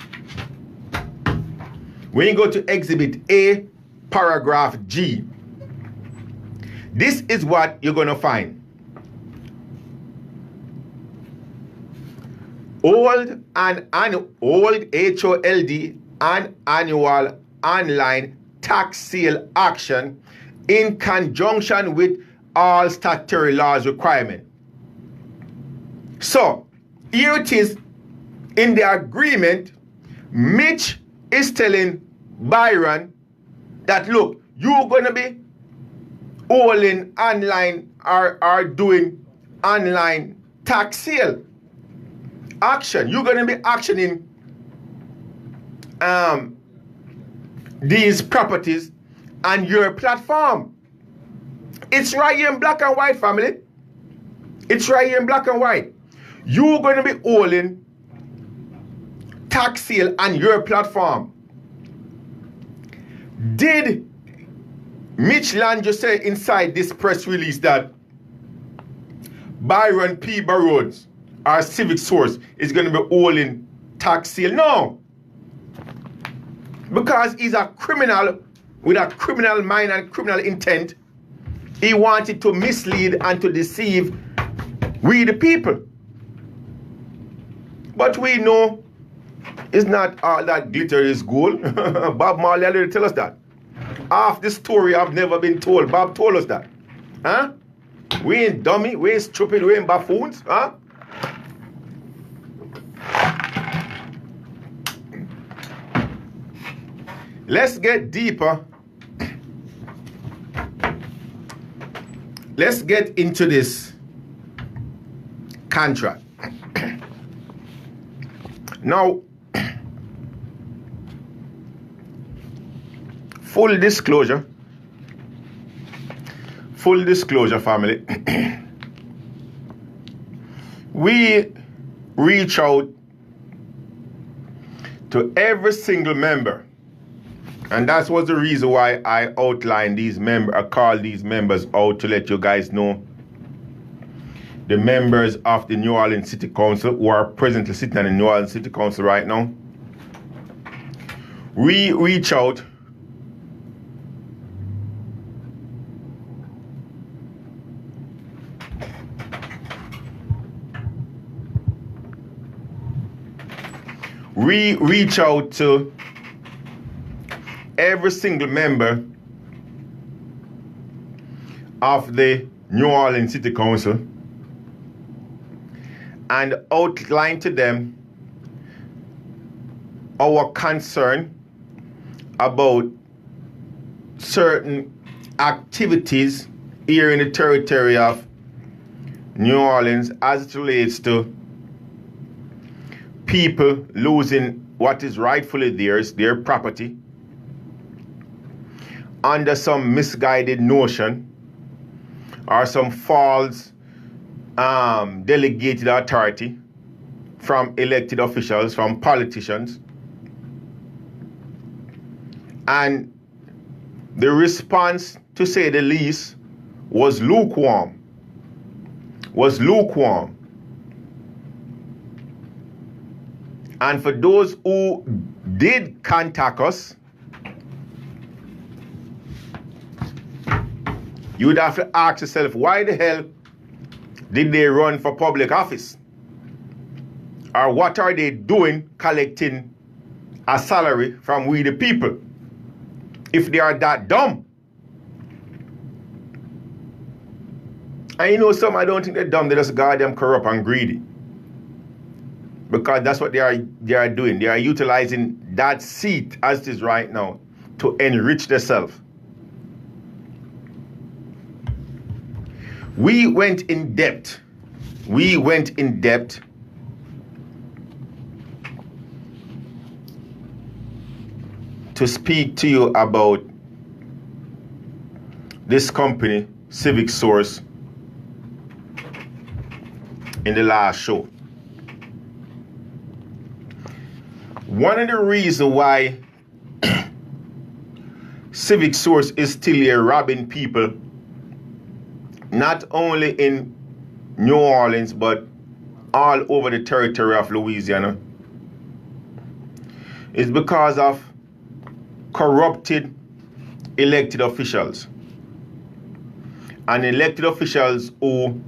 When you go to Exhibit A, paragraph G, this is what you're going to find. Old HOLD and annual online tax sale action in conjunction with all statutory laws requirement. So here it is in the agreement. Mitch is telling Byron that, look, you're going to be holding online or doing online tax sale action. You're going to be actioning these properties on your platform. It's right here in black and white, family. It's right here in black and white. You're going to be holding tax sale on your platform. Did Mitch Lanjo say inside this press release that Byron P. Burroughs, our Civic Source, is going to be holding tax sale? No. Because he's a criminal with a criminal mind and criminal intent. He wanted to mislead and to deceive we the people. But we know it's not all that glitter is gold. Bob Marley already tell us that. Half the story I've never been told. Bob told us that. Huh? We ain't dummy, we ain't stupid, we ain't buffoons. Huh? Let's get deeper. Let's get into this contract. Now, full disclosure, family. We reach out to every single member, and that was the reason why I outlined these members. I called these members out to let you guys know. The members of the New Orleans City Council who are presently sitting in the New Orleans City Council right now. We reach out to every single member of the New Orleans City Council and outline to them our concern about certain activities here in the territory of New Orleans as it relates to people losing what is rightfully theirs, their property, under some misguided notion or some false delegated authority from elected officials, from politicians. And the response, to say the least, was lukewarm. And for those who did contact us, you would have to ask yourself, why the hell did they run for public office? Or what are they doing collecting a salary from we the people? if they are that dumb. And you know, some I don't think they're dumb, they're just goddamn corrupt and greedy. Because that's what they are doing. They are utilizing that seat as it is right now to enrich themselves. We went in depth. To speak to you about this company, Civic Source, in the last show. One of the reasons why Civic Source is still here robbing people, not only in New Orleans, but all over the territory of Louisiana, is because of corrupted elected officials. And elected officials who,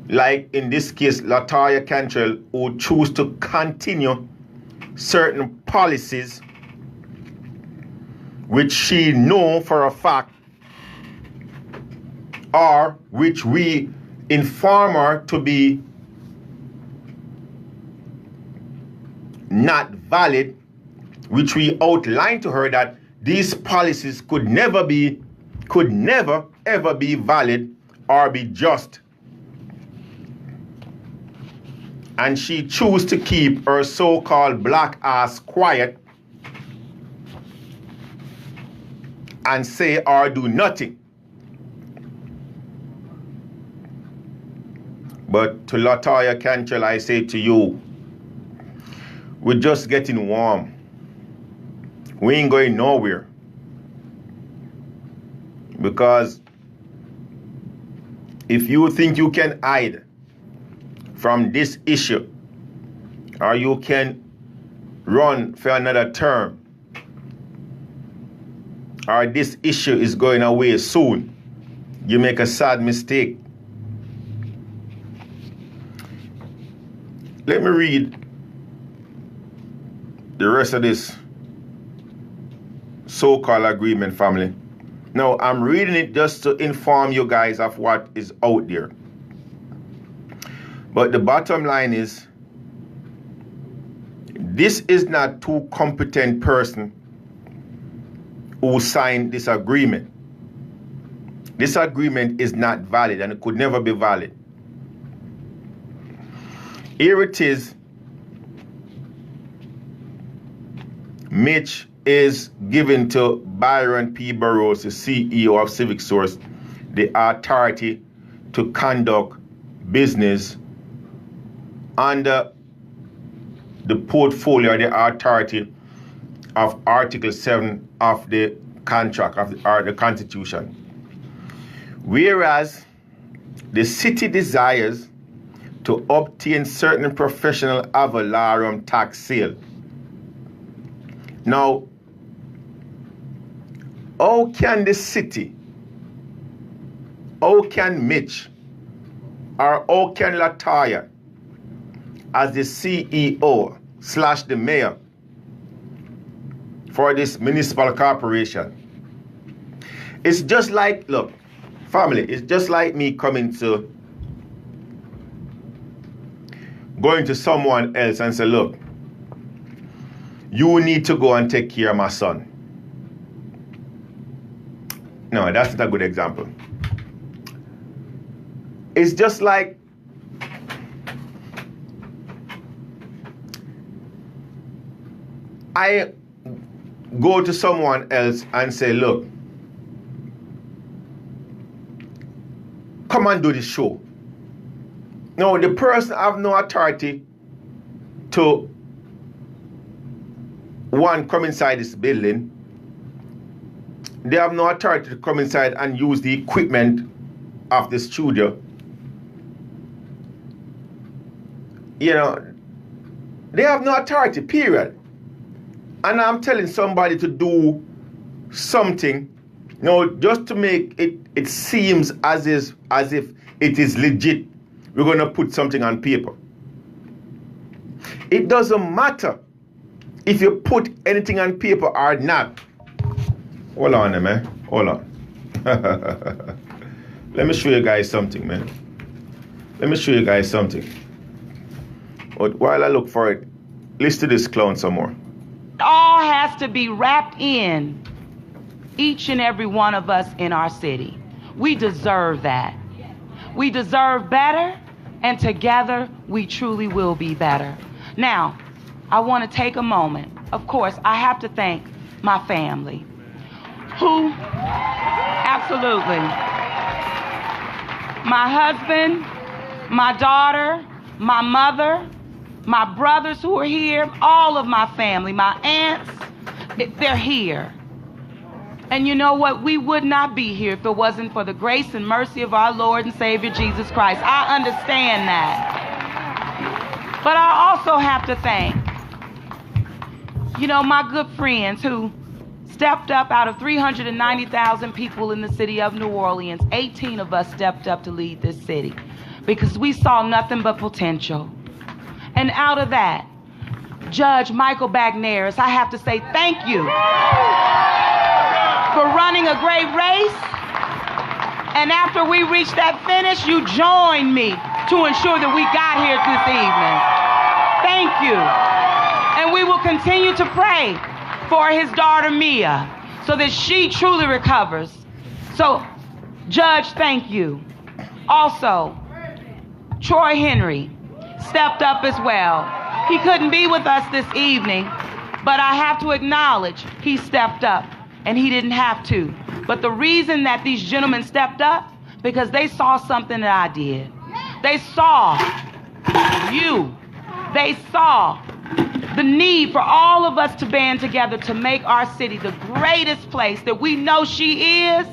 like in this case, Latoya Cantrell, who choose to continue certain policies which she know for a fact, or which we inform her to be not valid, which we outline to her that these policies could never ever be valid or be just. And she chose to keep her so-called black ass quiet and say or do nothing. But to Latoya Cantrell, I say to you, we're just getting warm. We ain't going nowhere. Because if you think you can hide from this issue, or you can run for another term, or this issue is going away soon, you make a sad mistake. Let me read the rest of this so-called agreement, family. Now, I'm reading it just to inform you guys of what is out there. But the bottom line is, this is not two competent person who signed this agreement. This agreement is not valid and it could never be valid. Here it is. Mitch is given to Byron P. Burroughs, the CEO of Civic Source, the authority to conduct business under the portfolio, the authority of Article 7 of the contract of the Constitution. Whereas the city desires to obtain certain professional avalarum tax sale. Now, how can the city, how can Mitch, or how can Latoya, as the CEO / the mayor for this municipal corporation? It's just like, look, family, it's just like me going to someone else and say, look, you need to go and take care of my son. No, that's not a good example. It's just like I go to someone else and say, look, come and do this show. No, the person have no authority to, one, come inside this building. They have no authority to come inside and use the equipment of the studio. You know, they have no authority, period. And I'm telling somebody to do something, you know, just to make it seems as if it is legit. We're going to put something on paper. It doesn't matter if you put anything on paper or not. Hold on, man. Hold on. Let me show you guys something, man. Let me show you guys something. But while I look for it, listen to this clown some more. It all has to be wrapped in each and every one of us in our city. We deserve that. We deserve better, and together we truly will be better. Now, I want to take a moment. Of course, I have to thank my family, who, absolutely, my husband, my daughter, my mother, my brothers who are here, all of my family, my aunts, they're here. And you know what? We would not be here if it wasn't for the grace and mercy of our Lord and Savior Jesus Christ. I understand that. But I also have to thank, my good friends who stepped up. Out of 390,000 people in the city of New Orleans, 18 of us stepped up to lead this city because we saw nothing but potential. And out of that, Judge Michael Bagneris, I have to say thank you for running a great race. And after we reached that finish, you joined me to ensure that we got here this evening. Thank you. And we will continue to pray for his daughter Mia so that she truly recovers. So, Judge, thank you. Also, Troy Henry stepped up as well. He couldn't be with us this evening, but I have to acknowledge he stepped up, and he didn't have to. But the reason that these gentlemen stepped up, because they saw something that I did. They saw you. They saw the need for all of us to band together to make our city the greatest place that we know she is,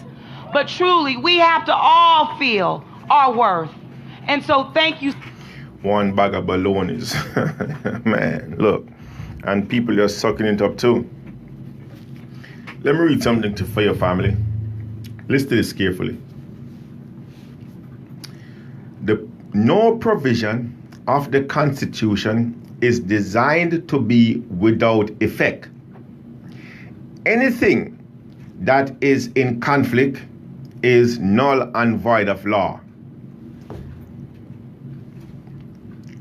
but truly we have to all feel our worth. And so thank you. One bag of balloonies. Man, look. And people are sucking it up too. Let me read something for your family. Listen to this carefully. No provision of the Constitution is designed to be without effect. Anything that is in conflict is null and void of law.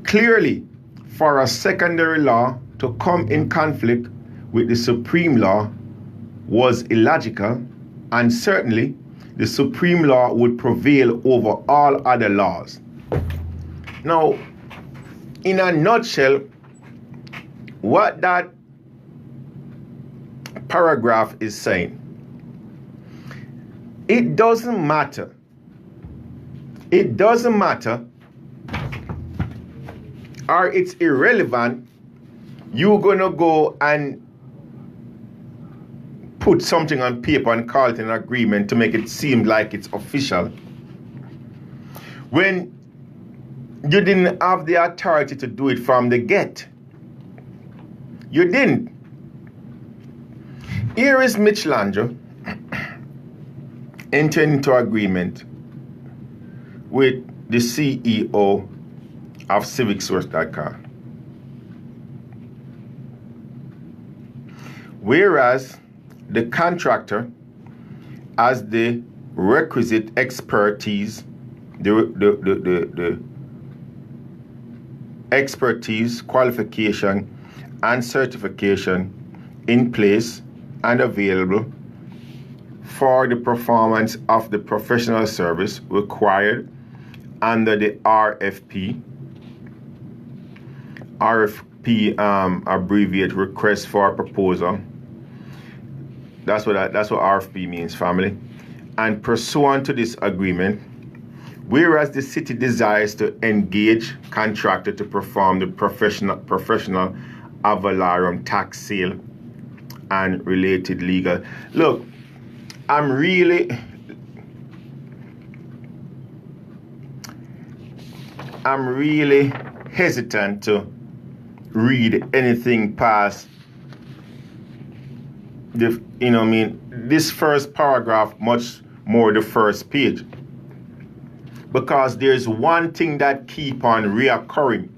Clearly, for a secondary law to come in conflict with the supreme law was illogical, and certainly the supreme law would prevail over all other laws. Now, in a nutshell, what that paragraph is saying, it doesn't matter. It doesn't matter, or it's irrelevant. You're going to go and put something on paper and call it an agreement to make it seem like it's official, when you didn't have the authority to do it from the get. You didn't. Here is Mitch Landry entering into agreement with the CEO of CivicSource.com. Whereas the contractor has the requisite expertise, the expertise, qualification, and certification in place and available for the performance of the professional service required under the RFP abbreviate request for proposal. That's what RFP means, family. And pursuant to this agreement, whereas the city desires to engage contractor to perform the professional ad valorem tax sale and related legal. Look, I'm really hesitant to read anything past this first paragraph, much more the first page, because there's one thing that keep on reoccurring,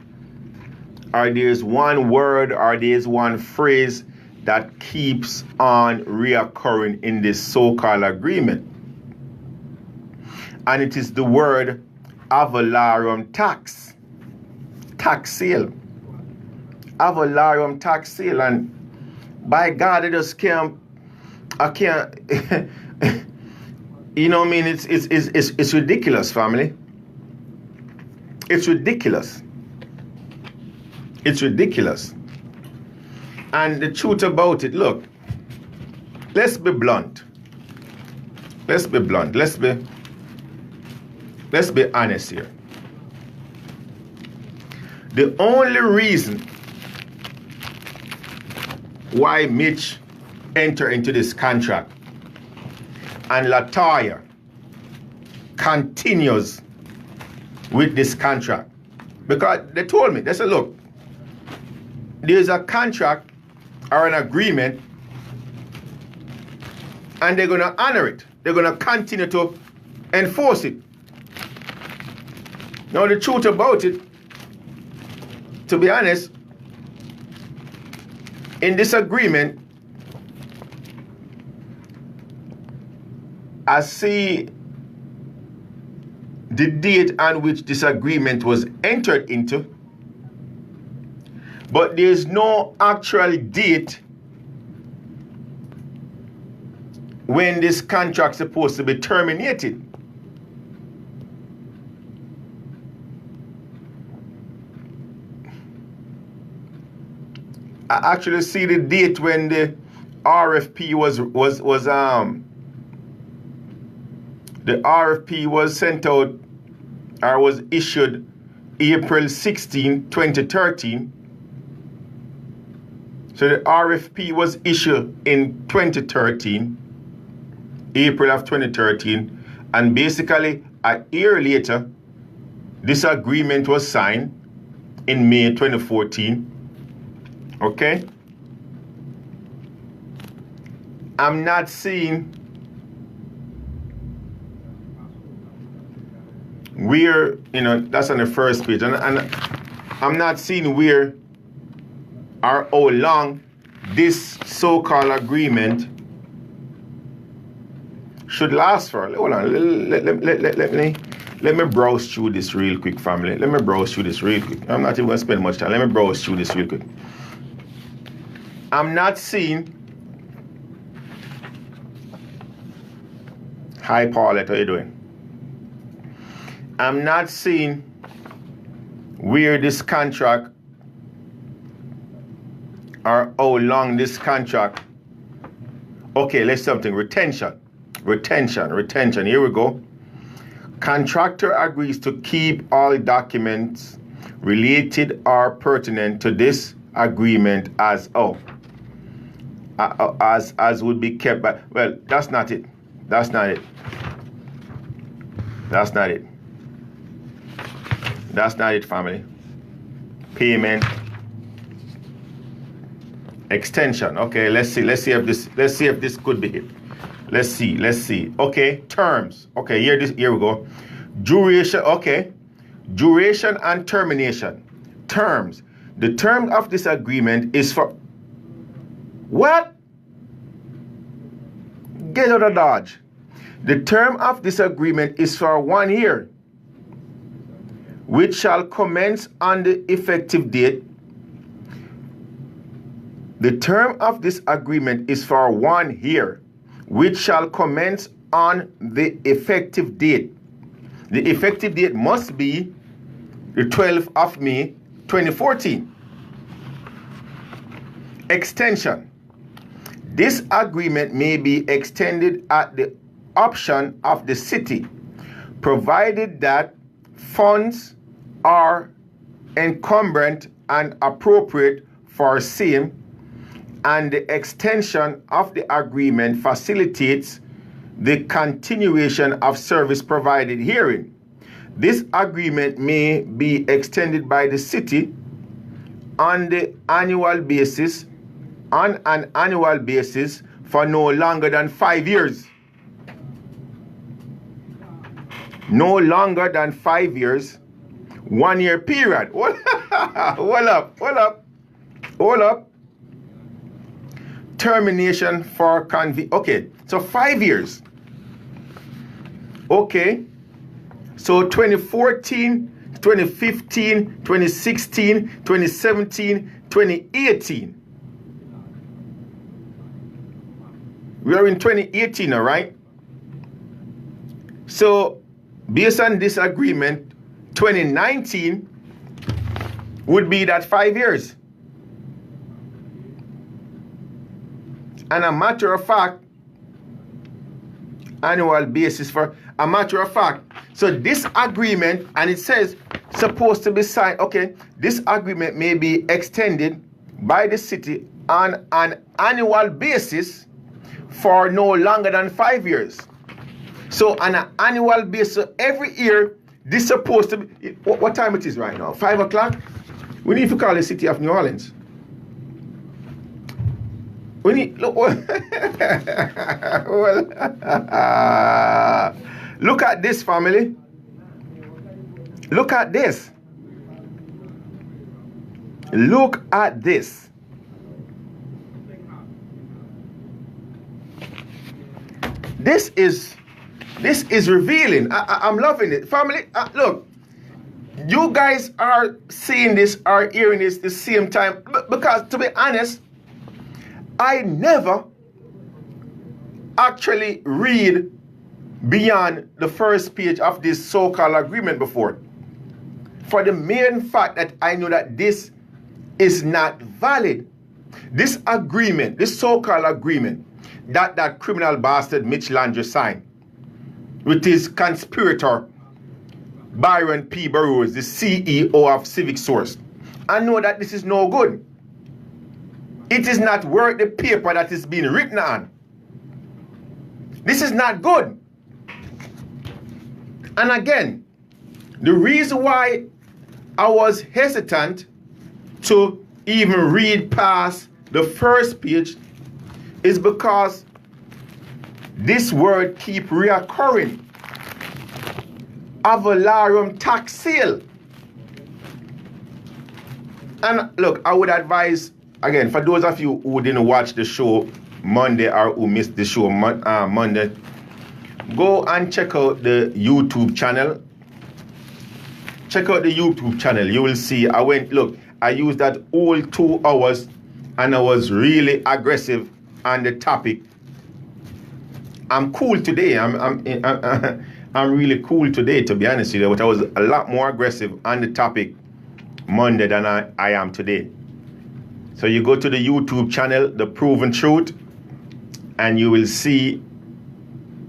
or there's one word, or there's one phrase that keeps on reoccurring in this so-called agreement. And it is the word avalarum tax. Tax sale. Avalarum tax sale. And by God, I just can't, you know what I mean? It's ridiculous, family. It's ridiculous. It's ridiculous. And the truth about it, look, let's be blunt. Let's be blunt. Let's be honest here. The only reason why Mitch entered into this contract and Latoya continues with this contract, because they told me, they said, look, there's a contract or an agreement and they're going to honor it. They're going to continue to enforce it. Now, the truth about it, to be honest, in this agreement, I see the date on which this agreement was entered into, but there's no actual date when this contract is supposed to be terminated. I actually see the date when the RFP the RFP was sent out or was issued April 16, 2013. So the RFP was issued in 2013, April of 2013, and basically a year later, this agreement was signed in May 2014. Okay? I'm not seeing where, that's on the first page, and I'm not seeing where or how long this so-called agreement should last for. Hold on, let me browse through this real quick, family. Let me browse through this real quick. I'm not even going to spend much time. Let me browse through this real quick. I'm not seeing. Hi, Paulette, how you doing? I'm not seeing where this contract or how long this contract. Okay, let's something. Retention. Here we go. Contractor agrees to keep all documents related or pertinent to this agreement as would be kept by. Well, that's not it. That's not it. That's not it. That's not it, family. Payment. Extension. Okay, let's see if this could be it. Let's see. Okay, terms. Okay, here we go. Duration. Okay. Duration and termination. Terms. The term of this agreement is for what? Get out of Dodge. The term of this agreement is for 1 year, which shall commence on the effective date. The term of this agreement is for 1 year, which shall commence on the effective date. The effective date must be the 12th of May, 2014. Extension. This agreement may be extended at the option of the city, provided that funds are encumbrant and appropriate for same, and the extension of the agreement facilitates the continuation of service provided herein. This agreement may be extended by the city on an annual basis for no longer than 5 years. No longer than 5 years, 1 year period. Hold up. termination for okay, so 5 years. Okay, so 2014, 2015, 2016, 2017, 2018. We are in 2018 now, right? So based on this agreement, 2019 would be that 5 years. And a matter of fact, annual basis for a matter of fact. So this agreement, and it says supposed to be signed. Okay, this agreement may be extended by the city on an annual basis for no longer than 5 years. So on an annual basis, every year, this is supposed to be, what time it is right now? 5 o'clock? We need to call the city of New Orleans. We need, look, well, look at this, family. Look at this. Look at this. This is revealing. I'm loving it. Family, look, you guys are seeing this, are hearing this the same time. Because to be honest, I never actually read beyond the first page of this so-called agreement before. For the main fact that I know that this is not valid. This agreement, this so-called agreement that criminal bastard Mitch Landry signed with his conspirator Byron P. Burroughs, the CEO of Civic Source. I know that this is no good. It is not worth the paper that is being written on. This is not good. And again, the reason why I was hesitant to even read past the first page is because this word keep reoccurring. Avalarum tax sale. And look, I would advise, again, for those of you who didn't watch the show Monday or who missed the show Monday, go and check out the YouTube channel. Check out the YouTube channel. You will see, I used that whole 2 hours and I was really aggressive on the topic. I'm cool today. I'm really cool today, to be honest with you, but I was a lot more aggressive on the topic Monday than I am today. So you go to the YouTube channel, The Proven Truth, and you will see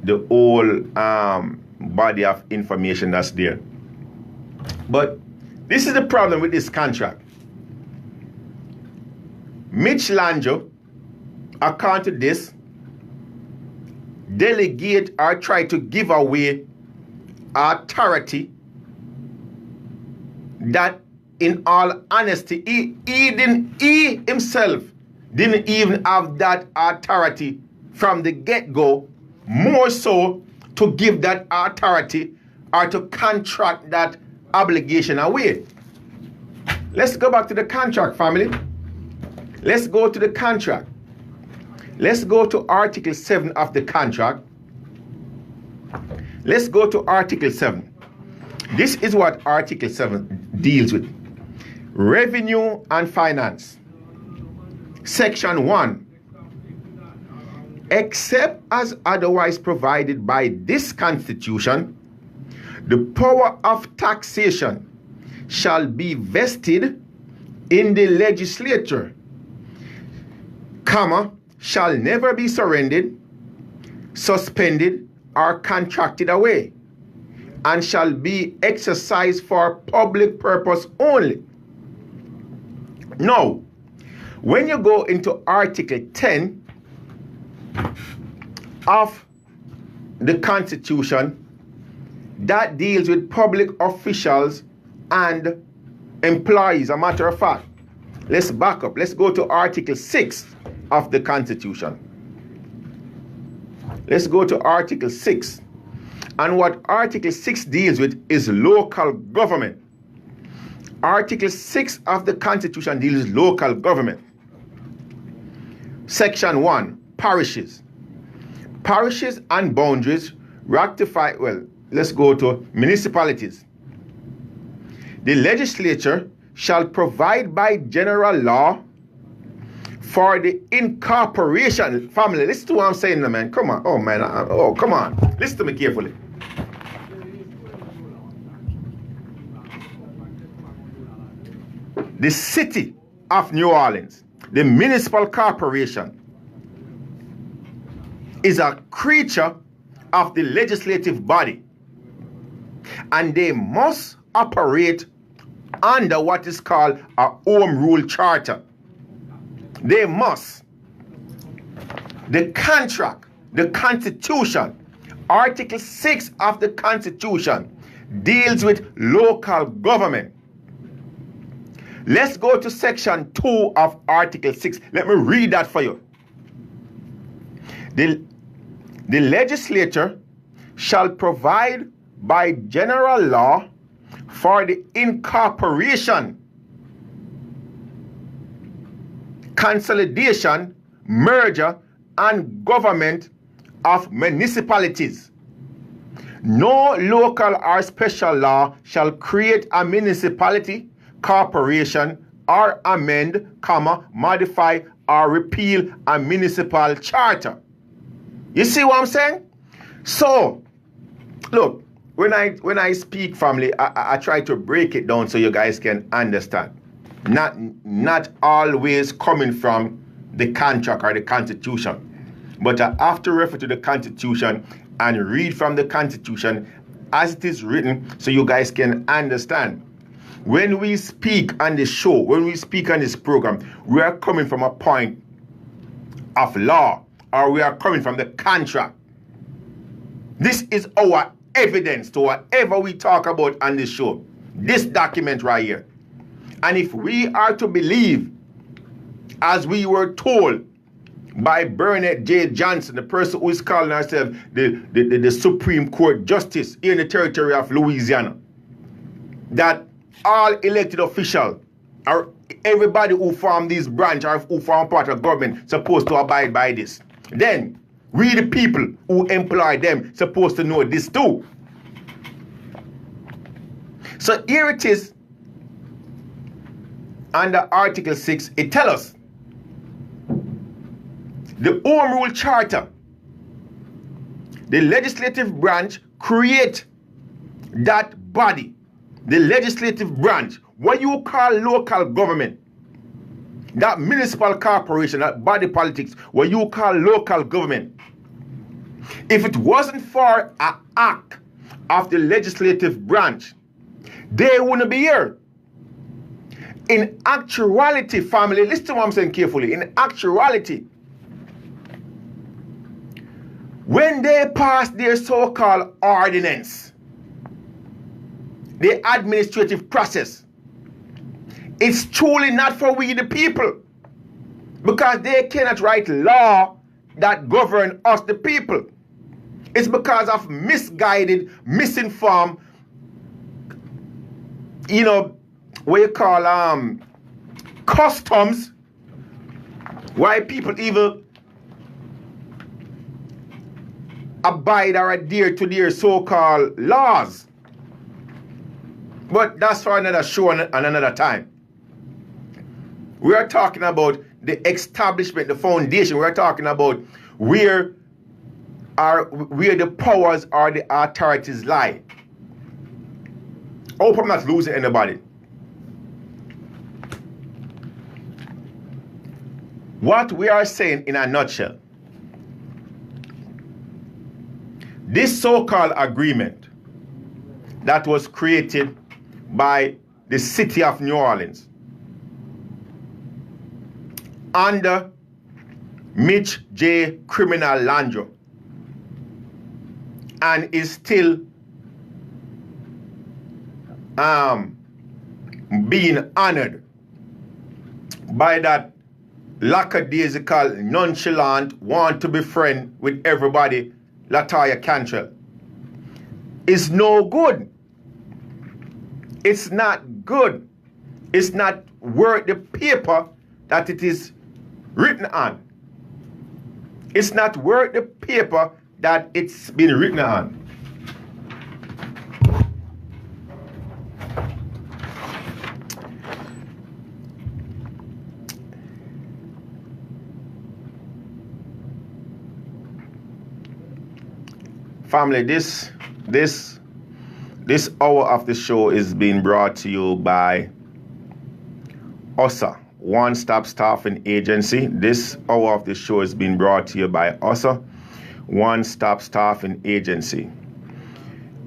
the whole body of information that's there. But this is the problem with this contract. Mitch Landry, according to this, delegate or try to give away authority that, in all honesty, he himself didn't even have that authority from the get-go, more so to give that authority or to contract that obligation away. Let's go back to the contract, family. Let's go to the contract. Let's go to Article 7 of the contract. Let's go to Article 7. This is what Article 7 deals with. Revenue and finance. Section 1. Except as otherwise provided by this Constitution, the power of taxation shall be vested in the legislature, shall never be surrendered, suspended, or contracted away, and shall be exercised for public purpose only. Now, when you go into Article 10 of the Constitution, that deals with public officials and employees. A matter of fact, let's back up. Let's go to Article 6 of the Constitution. Let's go to Article 6. And what Article 6 deals with is local government. Article 6 of the Constitution deals with local government. Section 1, parishes. Parishes and boundaries rectify, well, let's go to municipalities. The legislature shall provide by general law for the incorporation. Family, listen to what I'm saying, man. Come on. Oh, man. Oh, come on. Listen to me carefully. The city of New Orleans, the municipal corporation, is a creature of the legislative body, and they must operate under what is called a home rule charter. They must. The contract, the Constitution, Article 6 of the Constitution deals with local government. Let's go to Section 2 of Article 6. Let me read that for you. The legislature shall provide by general law for the incorporation, consolidation, merger, and government of municipalities. No local or special law shall create a municipality, corporation, or amend, modify, or repeal a municipal charter. You see what I'm saying? So, look, when I speak, family, I try to break it down so you guys can understand. Not always coming from the contract or the Constitution, but I have to refer to the Constitution and read from the Constitution as it is written so you guys can understand. When we speak on the show, when we speak on this program, we are coming from a point of law, or we are coming from the contract. This is our evidence to whatever we talk about on this show. This document right here. And if we are to believe, as we were told by Bernard J. Johnson, the person who is calling herself the Supreme Court Justice here in the territory of Louisiana, that all elected officials, or everybody who form this branch or who form part of government, supposed to abide by this. Then we, the people who employ them, supposed to know this too. So here it is under Article 6. It tells us the Home Rule Charter, the legislative branch create that body, the legislative branch, what you call local government, that municipal corporation, that body politics, what you call local government. If it wasn't for an act of the legislative branch, they wouldn't be here. In actuality, family, listen to what I'm saying carefully. In actuality, when they passed their so-called ordinance, the administrative process, it's truly not for we the people, because they cannot write law that govern us the people. It's because of misguided, misinformed, what you call customs, why people even abide or adhere to their so-called laws. But that's for another show and another time. We are talking about the establishment, the foundation. We are talking about where the powers or the authorities lie. I hope I'm not losing anybody. What we are saying in a nutshell, this so-called agreement that was created by the city of New Orleans under Mitch J. Criminal Landreau, and is still being honored by that lackadaisical, nonchalant, want to be friend with everybody, Latoya Cantrell, is no good. It's not good. It's not worth the paper that it is written on. It's not worth the paper that it's been written on. Family, this hour of the show is being brought to you by OSA, One Stop Staffing Agency. This hour of the show is being brought to you by OSA, One Stop Staffing Agency.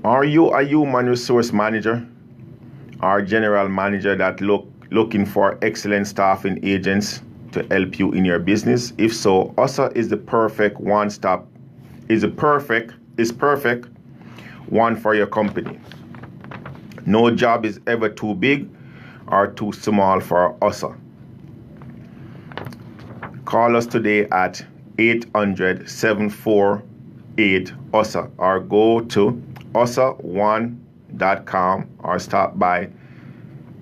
Are you a human resource manager or general manager that looking for excellent staffing agents to help you in your business? If so, OSA is the perfect perfect one for your company. No job is ever too big or too small for OSA. Call us today at 800-748-OSA or go to osa1.com or stop by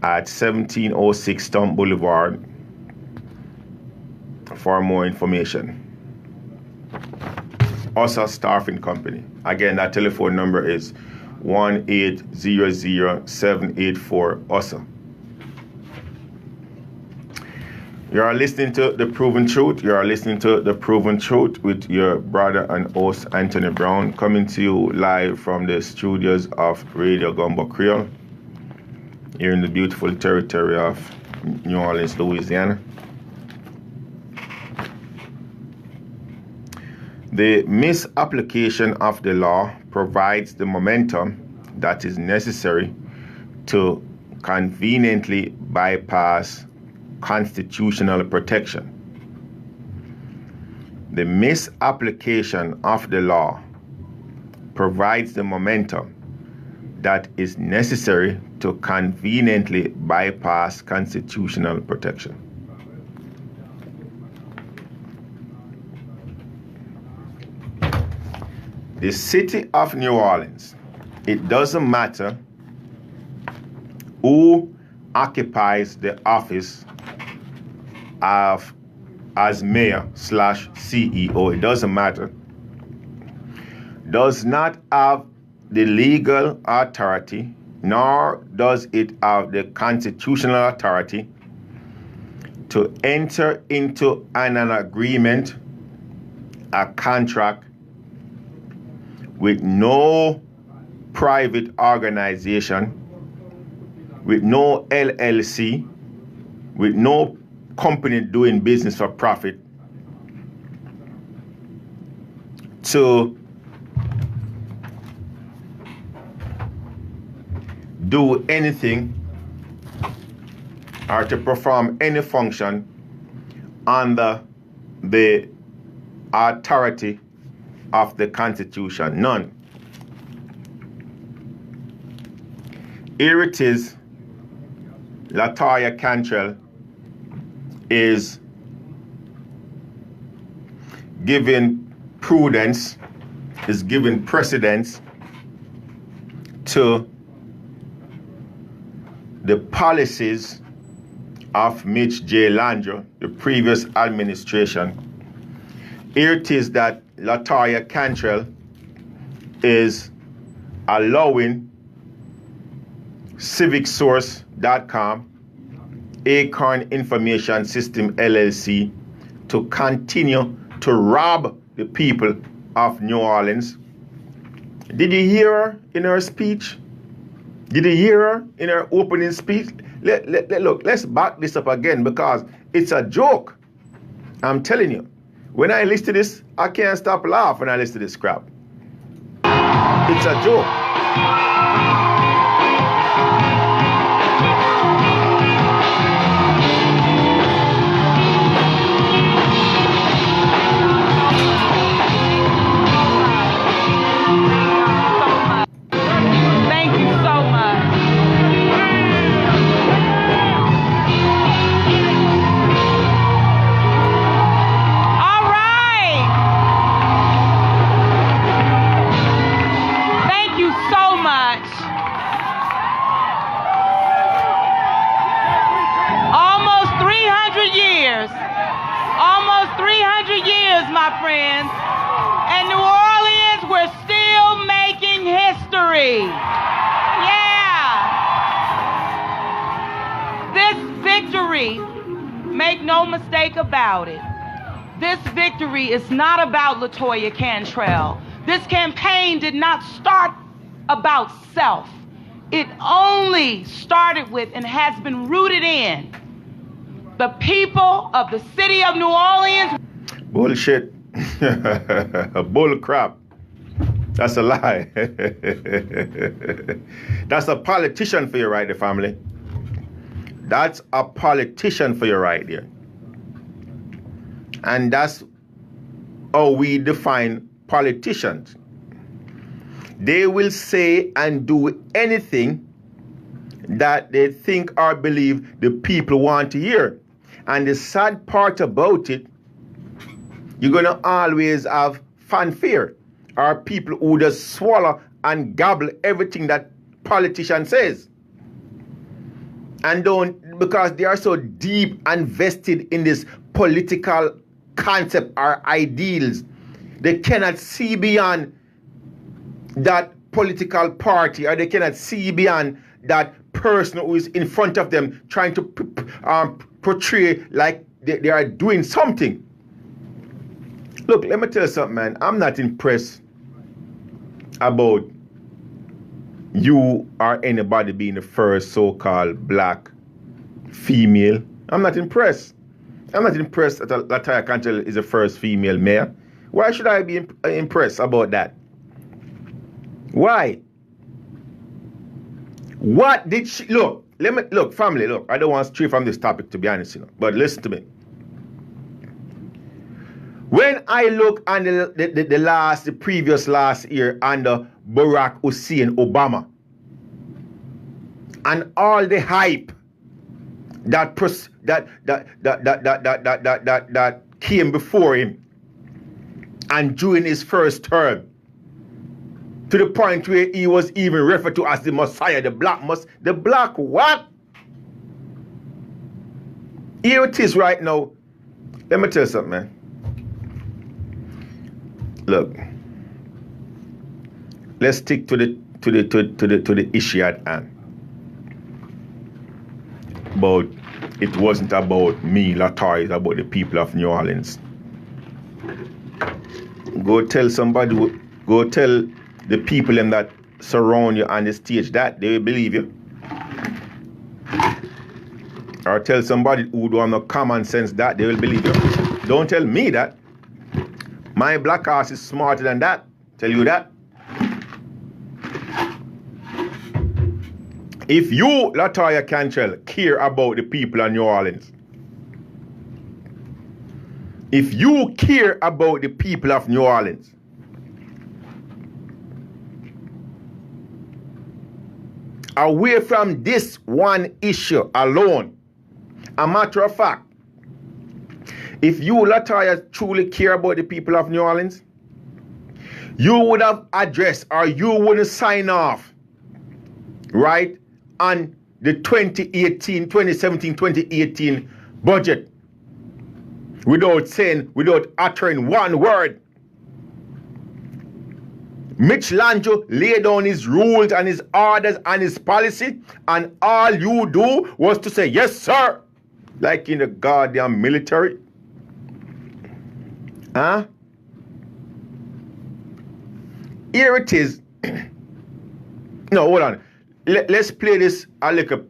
at 1706 Stump Boulevard for more information. OSA Staffing Company. Again, that telephone number is 1-800-784-OSA. You are listening to The Proven Truth. You are listening to The Proven Truth with your brother and host, Anthony Brown, coming to you live from the studios of Radio Gumbo Creole here in the beautiful territory of New Orleans, Louisiana. The misapplication of the law provides the momentum that is necessary to conveniently bypass constitutional protection. The misapplication of the law provides the momentum that is necessary to conveniently bypass constitutional protection. The city of New Orleans, it doesn't matter who occupies the office of as mayor/CEO, it doesn't matter, does not have the legal authority, nor does it have the constitutional authority to enter into an agreement, a contract, with no private organization, with no LLC, with no company doing business for profit, to do anything or to perform any function under the authority of the Constitution. None. Here it is. Latoya Cantrell is giving prudence, is giving precedence to the policies of Mitch J. Landrieu, the previous administration. Here it is that Latoya Cantrell is allowing CivicSource.com, Acorn Information System LLC, to continue to rob the people of New Orleans. Did you hear her in her speech? Did you hear her in her opening speech? Look, let's back this up again because it's a joke. I'm telling you. When I listen to this, I can't stop laughing when I listen to this crap. It's a joke. Thank you so much. All right. Thank you so much. my friends. And New Orleans, we're still making history. Yeah. This victory, make no mistake about it, this victory is not about Latoya Cantrell. This campaign did not start about self. It only started with and has been rooted in the people of the city of New Orleans. Bullshit. Bull crap. That's a lie. That's a politician for you right there, family. That's a politician for you right there. And that's how we define politicians. They will say and do anything that they think or believe the people want to hear. And the sad part about it, you're going to always have fanfare, or people who just swallow and gobble everything that politician says. And don't, because they are so deep and vested in this political concept or ideals, they cannot see beyond that political party, or they cannot see beyond that person who is in front of them trying to portray like they are doing something. Look, let me tell you something, man. I'm not impressed about you or anybody being the first so-called black female. I'm not impressed. I'm not impressed that Latoya Cantrell is the first female mayor. Why should I be impressed about that? Why? What did she... Look, family, look. I don't want to stray from this topic, to be honest, but listen to me. When I look on the previous last year under Barack Hussein Obama, and all the hype that came before him, and during his first term, to the point where he was even referred to as the Messiah, the black what? Here it is right now. Let me tell you something, man. Look, let's stick to the issue at hand. But it wasn't about me, Latoya, it's about the people of New Orleans. Go tell the people them that surround you on the stage that they will believe you. Or tell somebody who don't have no common sense that they will believe you. Don't tell me that. My black ass is smarter than that. Tell you that. If you, Latoya Cantrell, care about the people of New Orleans, if you care about the people of New Orleans, away from this one issue alone, a matter of fact, if you, Latoya, truly care about the people of New Orleans, you would have addressed, or you wouldn't sign off, right, on the 2017-2018 budget without uttering one word. Mitch Lange laid down his rules and his orders and his policy, and all you do was to say, yes, sir, like in the goddamn military. Huh? Here it is. No, hold on. Let's play this a little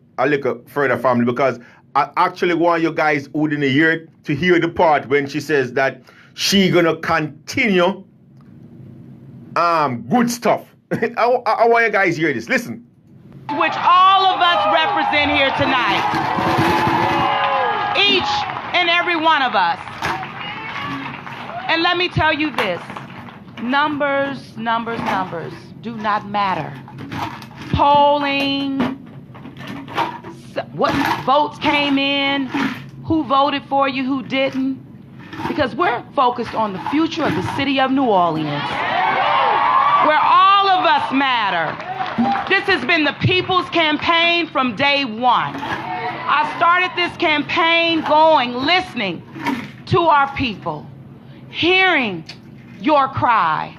further, family, because I actually want you guys who didn't hear it to hear the part when she says that she gonna continue good stuff. I want you guys to hear this. Listen. Which all of us represent here tonight. Each and every one of us. And let me tell you this. Numbers do not matter. Polling, what votes came in, who voted for you, who didn't. Because we're focused on the future of the city of New Orleans, where all of us matter. This has been the people's campaign from day one. I started this campaign listening to our people, hearing your cry,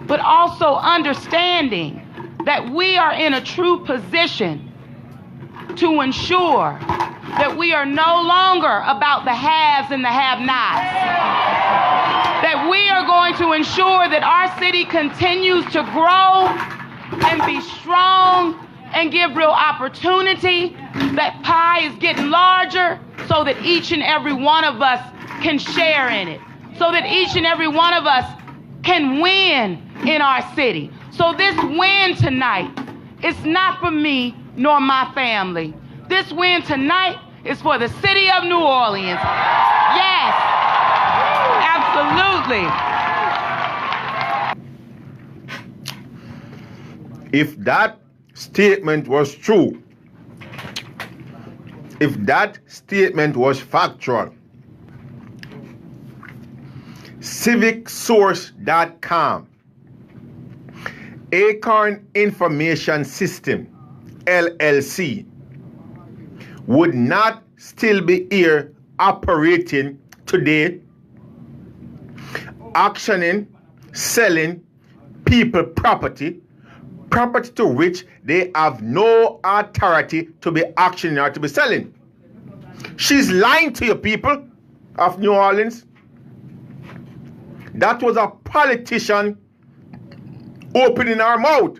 but also understanding that we are in a true position to ensure that we are no longer about the haves and the have-nots. That we are going to ensure that our city continues to grow and be strong and give real opportunity. That pie is getting larger so that each and every one of us can share in it. So that each and every one of us can win in our city. So this win tonight is not for me nor my family. This win tonight is for the city of New Orleans. Yes, absolutely. If that statement was true, if that statement was factual, civicsource.com, Acorn Information System, LLC, would not still be here operating today, auctioning, selling people property to which they have no authority to be auctioning or to be selling. She's lying to you, people of New Orleans. That was a politician opening her mouth.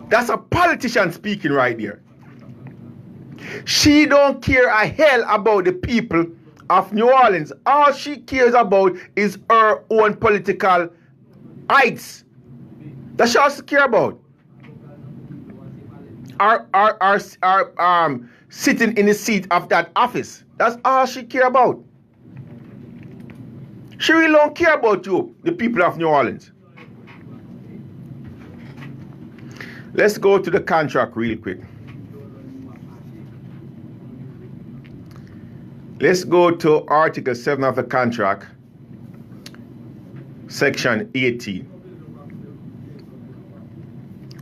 That's a politician speaking right there. She don't care a hell about the people of New Orleans. All she cares about is her own political rights. That's all she cares about. Sitting in the seat of that office. That's all she cares about. She really don't care about you, the people of New Orleans. Let's go to the contract real quick. Let's go to Article 7 of the contract, Section 18.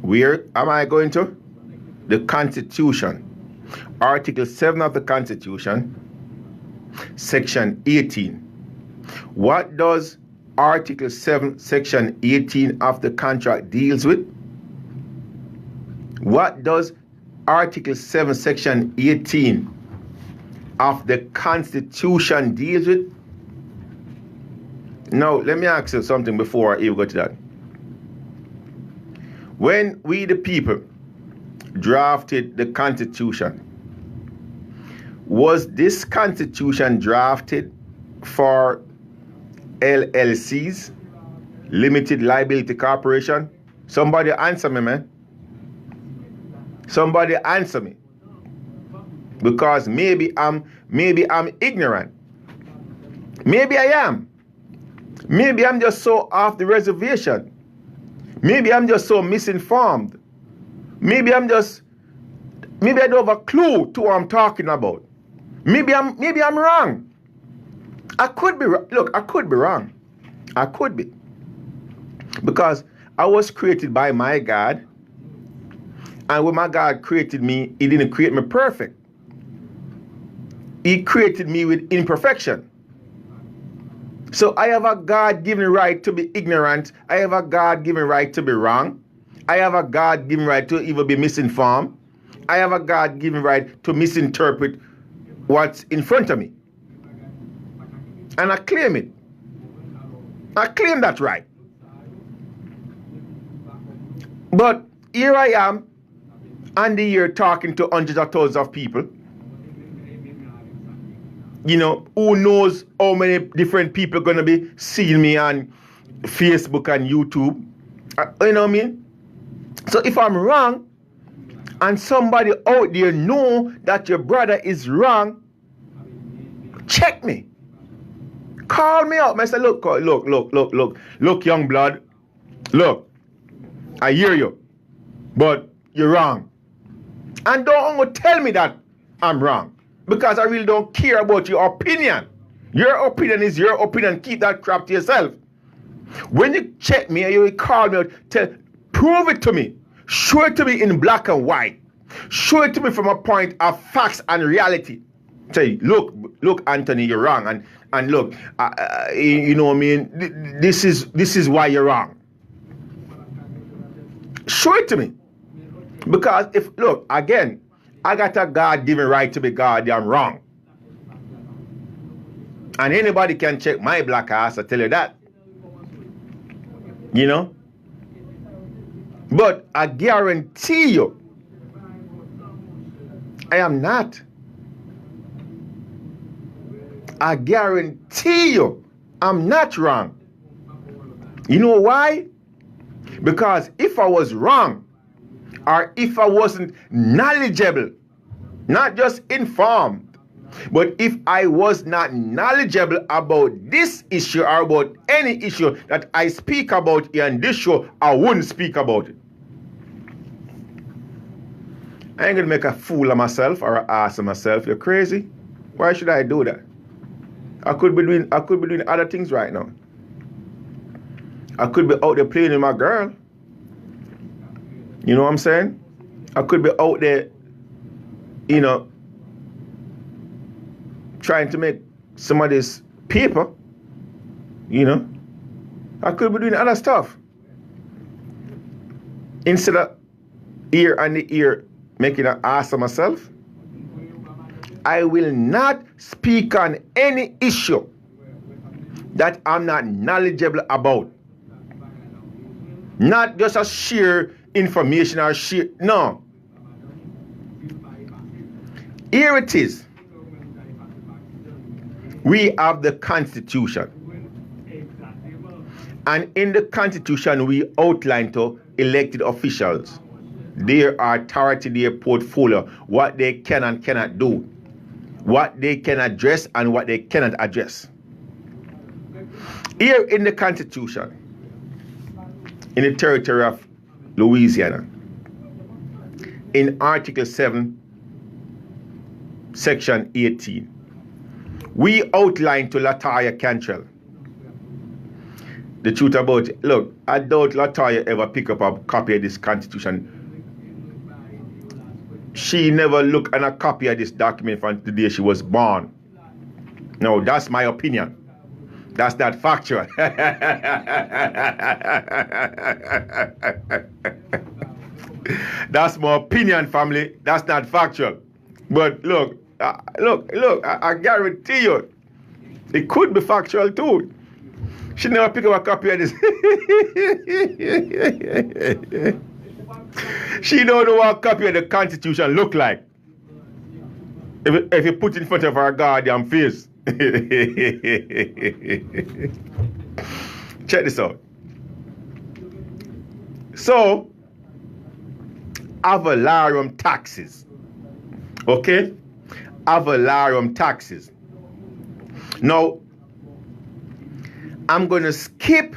Where am I going to? The Constitution. Article 7 of the Constitution, Section 18. What does Article 7, Section 18 of the contract deals with? What does Article 7, Section 18 of the Constitution deals with? Now, let me ask you something before I even go to that. When we, the people, drafted the Constitution, was this Constitution drafted for LLCs, limited liability corporation? Somebody answer me, man. Somebody answer me. Because maybe I'm ignorant. Maybe I am. Maybe I'm just so off the reservation. Maybe I'm just so misinformed. Maybe I don't have a clue to what I'm talking about. Maybe I'm wrong. I could be wrong. Look, I could be wrong. I could be. Because I was created by my God. And when my God created me, He didn't create me perfect. He created me with imperfection. So I have a God-given right to be ignorant. I have a God-given right to be wrong. I have a God-given right to even be misinformed. I have a God-given right to misinterpret what's in front of me. And I claim it. I claim that right. But here I am, and here talking to hundreds of thousands of people, you know, who knows how many different people are going to be seeing me on Facebook and YouTube. You know what I mean? So if I'm wrong, and somebody out there know that your brother is wrong, check me. Call me up. I say, look, young blood. Look, I hear you, but you're wrong. And don't tell me that I'm wrong, because I really don't care about your opinion. Your opinion is your opinion. Keep that crap to yourself. When you check me and you call me, prove it to me. Show it to me in black and white. Show it to me from a point of facts and reality. Say, look, Anthony, you're wrong, and look, you know what I mean. This is why you're wrong. Show it to me, because look again, I got a God-given right to be goddamn wrong, and anybody can check my black ass. I tell you that, you know. But I guarantee you, I am not. I guarantee you, I'm not wrong. You know why? Because if I was wrong, or if I wasn't knowledgeable, not just informed, but if I was not knowledgeable about this issue or about any issue that I speak about here in this show, I wouldn't speak about it. I ain't gonna make a fool of myself or an ass of myself. You're crazy? Why should I do that? I could be doing other things right now. I could be out there playing with my girl. You know what I'm saying? I could be out there, you know, trying to make some of this paper. You know? I could be doing other stuff. Instead of ear and the ear making an ass of myself, I will not speak on any issue that I'm not knowledgeable about. Not just a sheer information or sheer, no. Here it is. We have the Constitution. And in the Constitution, we outline to elected officials their authority, their portfolio, what they can and cannot do, what they can address and what they cannot address. Here in the Constitution, in the territory of Louisiana, in Article 7, Section 18, we outline to Latoya Cantrell the truth about it. Look, I doubt Latoya ever pick up a copy of this Constitution. She never looked at a copy of this document from the day she was born. No, that's my opinion. That's not factual. That's my opinion, family. That's not factual. But look, I guarantee you, it could be factual too. She never pick up a copy of this. She don't know what a copy of the Constitution look like. If you put it in front of her goddamn face. Check this out. So, ad valorem taxes. Okay? Ad valorem taxes. Now, I'm going to skip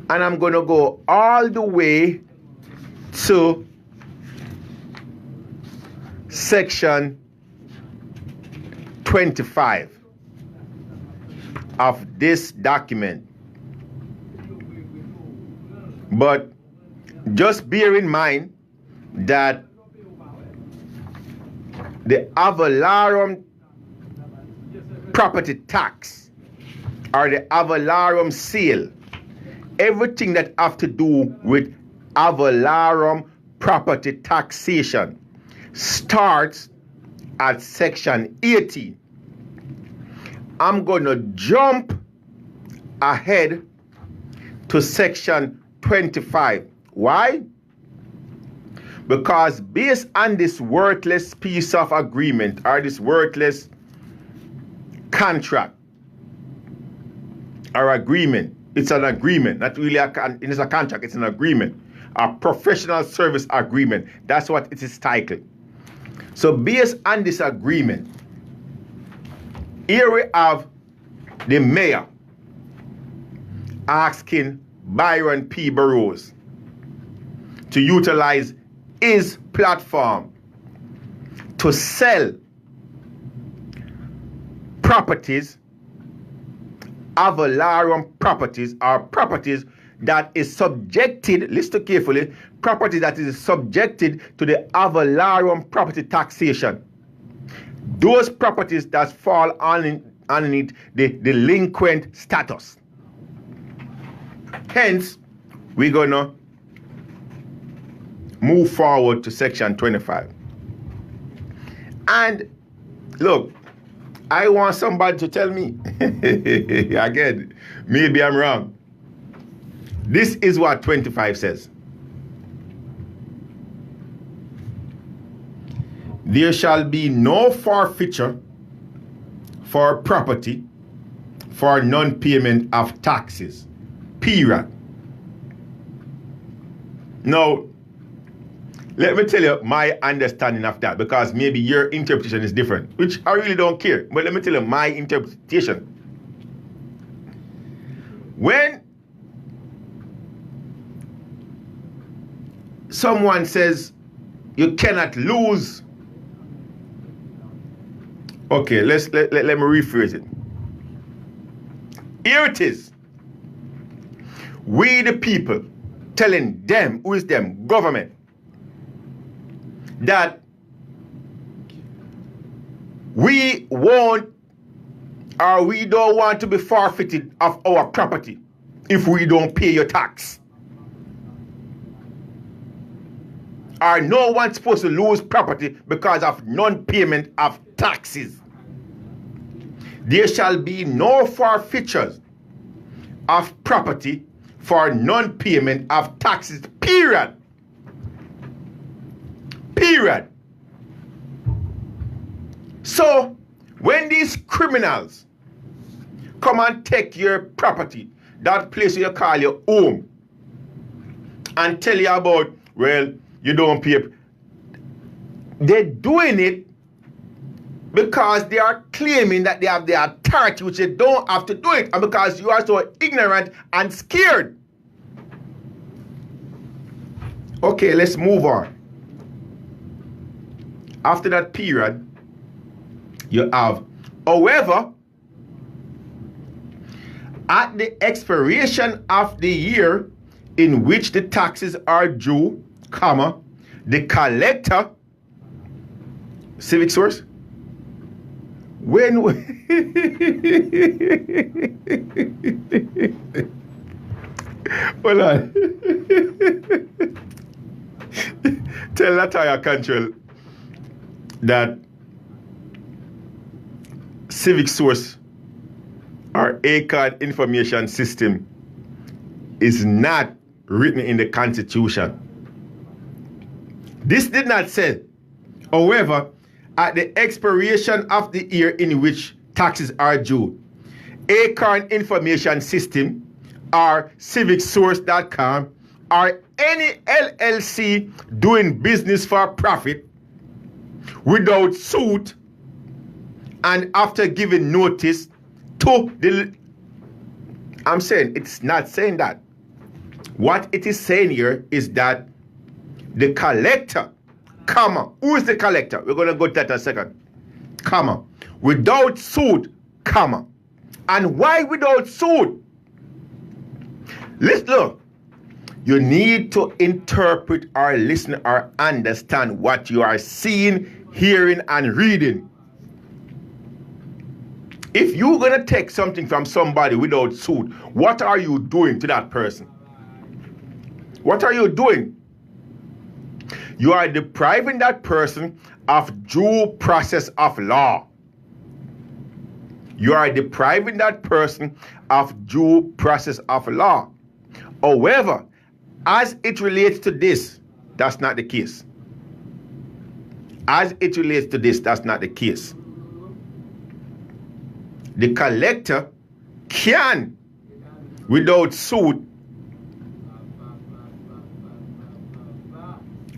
and I'm going to go all the way to section 25 of this document. But just bear in mind that the ad valorem property tax or the ad valorem sale, everything that have to do with ad valorem property taxation starts at section 18. I'm going to jump ahead to section 25. Why? Because based on this worthless piece of agreement or this worthless contract or agreement, it's an agreement, not really it's a contract, it's an agreement, a professional service agreement. That's what it is titled. So based on this agreement, here we have the mayor asking Byron P. Burroughs to utilize his platform to sell properties, ad valorem properties, or properties that is subjected, listen carefully, property that is subjected to the ad valorem property taxation. those properties that fall underneath the delinquent status. Hence, we're going to move forward to section 25. And look, I want somebody to tell me, again, maybe I'm wrong. This is what 25 says. There shall be no forfeiture for property for non-payment of taxes, period. Now, let me tell you my understanding of that, because maybe your interpretation is different, which I really don't care. But let me tell you my interpretation. When someone says you cannot lose, okay, let me rephrase it. Here it is. We the people telling them, who is them? Government. That we won't, or we don't want to be forfeited of our property if we don't pay your tax. Or no one's supposed to lose property because of non-payment of taxes. There shall be no forfeitures of property for non-payment of taxes, period. Period. So, when these criminals come and take your property, that place you call your home, and tell you about, well, you don't pay, they're doing it because they are claiming that they have the authority, which they don't have to do it, and because you are so ignorant and scared. Okay, let's move on. After that period, you have, however, at the expiration of the year in which the taxes are due, comma, the collector, civic source, when hold on. Tell Latoya Cantrell that civic source or ACAD information system is not written in the Constitution. This did not say, however, at the expiration of the year in which taxes are due, ACAD information system or civicsource.com or any LLC doing business for profit without suit and after giving notice to the, I'm saying it's not saying that. What it is saying here is that the collector, comma, who is the collector? We're going to go to that in a second, comma, without suit, comma. And why without suit? Let's look. You need to interpret or listen or understand what you are seeing, hearing, and reading. If you're going to take something from somebody without suit, what are you doing to that person? What are you doing? You are depriving that person of due process of law. You are depriving that person of due process of law. However, as it relates to this, that's not the case. As it relates to this, that's not the case. The collector can, without suit,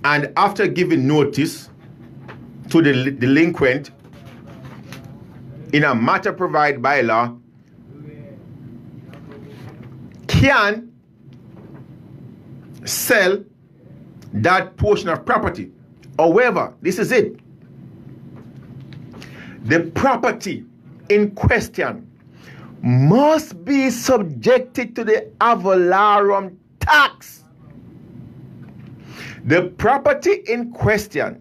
and after giving notice to the delinquent in a matter provided by law, can sell that portion of property. However, this is it. The property in question must be subjected to the ad valorem tax. The property in question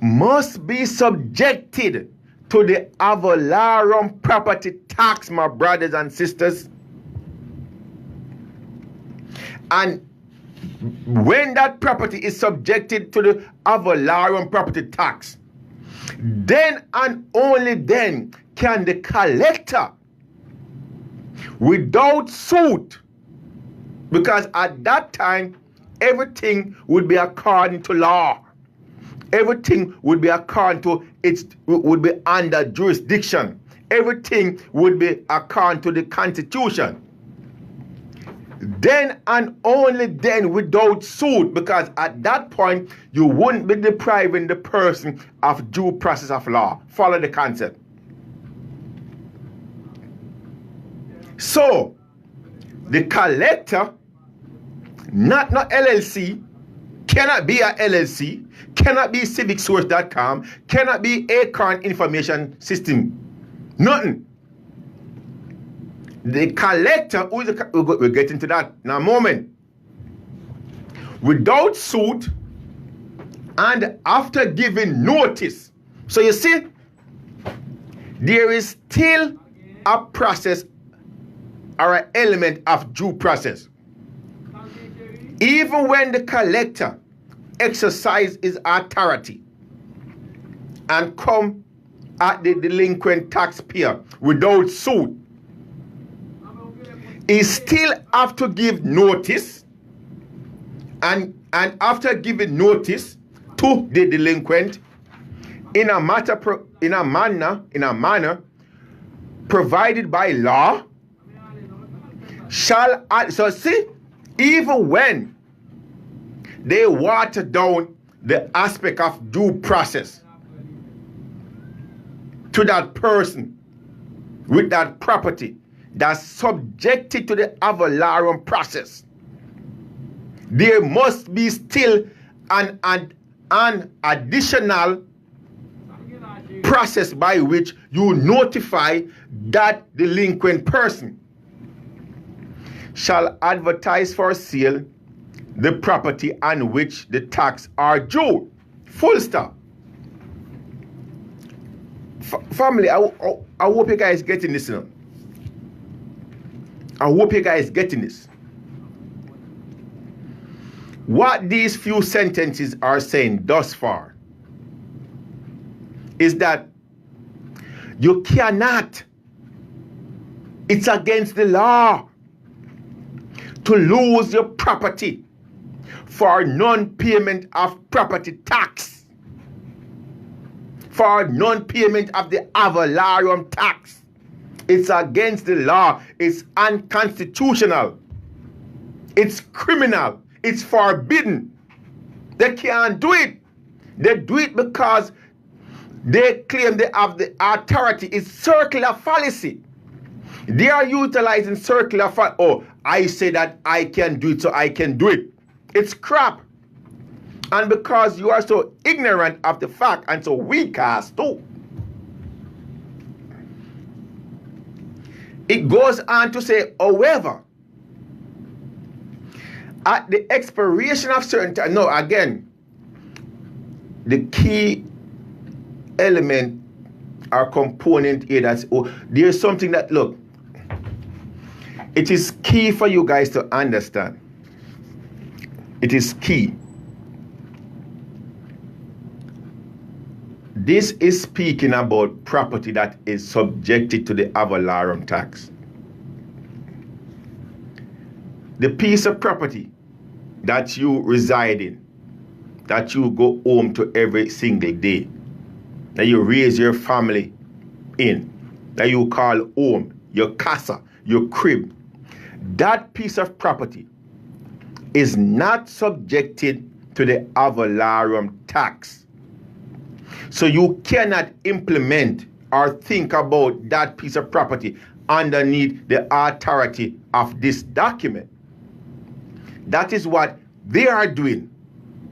must be subjected to the avalarum property tax, my brothers and sisters. And when that property is subjected to the avalarum property tax, then and only then can the collector, without suit, because at that time everything would be according to law, everything would be according to would be under jurisdiction, everything would be according to the Constitution. Then and only then, without suit, because at that point you wouldn't be depriving the person of due process of law. Follow the concept. So the collector, not LLC, cannot be a LLC, cannot be civicsource.com, cannot be Acorn Information System, nothing. The collector, we'll get into that in a moment, without suit and after giving notice. So you see, there is still a process or an element of due process. Even when the collector exercises his authority and come at the delinquent taxpayer without suit, he still have to give notice, and after giving notice to the delinquent in a manner provided by law, so see, even when they water down the aspect of due process to that person with that property that's subjected to the avalarum process, there must be still an additional process by which you notify that delinquent person. Shall advertise for sale the property on which the tax are due. Full stop. Family, I hope you guys getting this now. I hope you guys getting this. What these few sentences are saying thus far is that you cannot, it's against the law to lose your property for non-payment of property tax, for non-payment of the avalarum tax. It's against the law. It's unconstitutional. It's criminal. It's forbidden. They can't do it. They do it because they claim they have the authority. It's circular fallacy. They are utilizing circular fallacy. Oh, I say that I can do it, so I can do it. It's crap. And because you are so ignorant of the fact and so weak as too, it goes on to say, however, at the expiration of certain time, no, again, the key element or component here that's, there's something that, look, it is key for you guys to understand. It is key. This is speaking about property that is subjected to the avalarum tax. The piece of property that you reside in, that you go home to every single day, that you raise your family in, that you call home, your casa, your crib, that piece of property is not subjected to the avalarum tax. So you cannot implement or think about that piece of property underneath the authority of this document. That is what they are doing.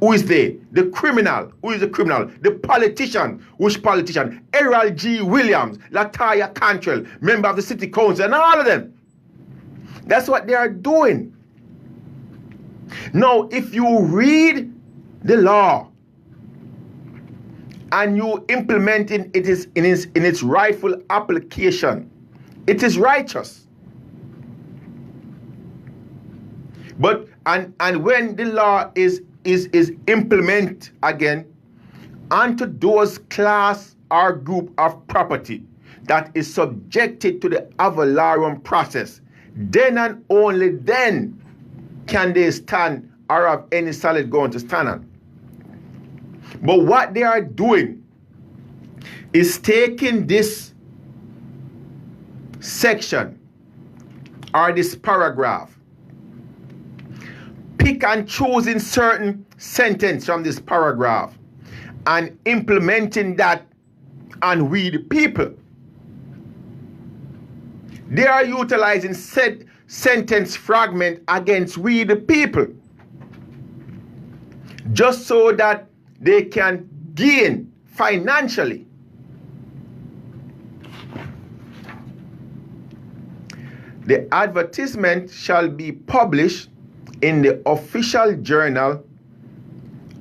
Who is they? The criminal. Who is the criminal? The politician. Which politician? Errol G. Williams, Latoya Cantrell, member of the city council, and all of them. That's what they are doing. Now, if you read the law and you implementing it is in its rightful application, it is righteous. But and when the law is implemented again onto those class or group of property that is subjected to the avalarium process, then and only then can they stand or have any solid ground to stand on. But what they are doing is taking this section or this paragraph, pick and choosing certain sentence from this paragraph and implementing that on we the people. They are utilizing said sentence fragment against we the people, just so that they can gain financially. The advertisement shall be published in the official journal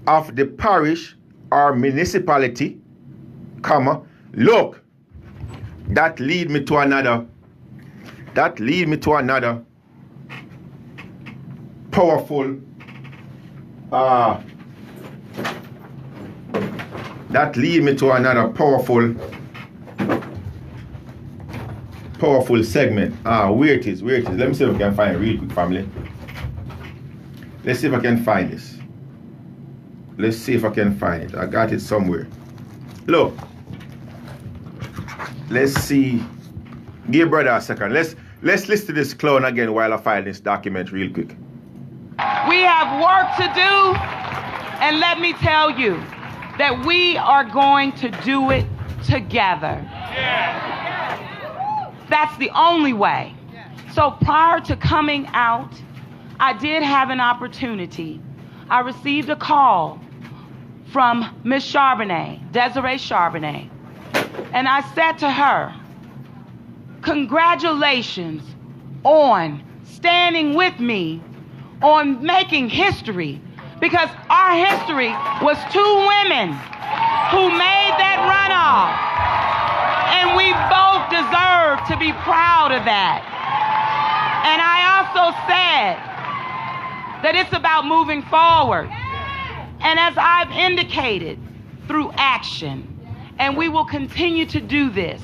of the parish or municipality, comma, look, that lead me to another powerful segment. Where it is. Let me see if I can find it real quick, family. Let's see if I can find this. Let's see if I can find it. I got it somewhere. Look. Let's see. Give brother a second. Let's listen to this clown again while I find this document real quick. We have work to do, and let me tell you that we are going to do it together. That's the only way. So prior to coming out, I did have an opportunity. I received a call from Miss Charbonnet, Desiree Charbonnet, and I said to her, congratulations on standing with me on making history, because our history was 2 women who made that runoff, and we both deserve to be proud of that. And I also said that it's about moving forward. And as I've indicated, through action, and we will continue to do this,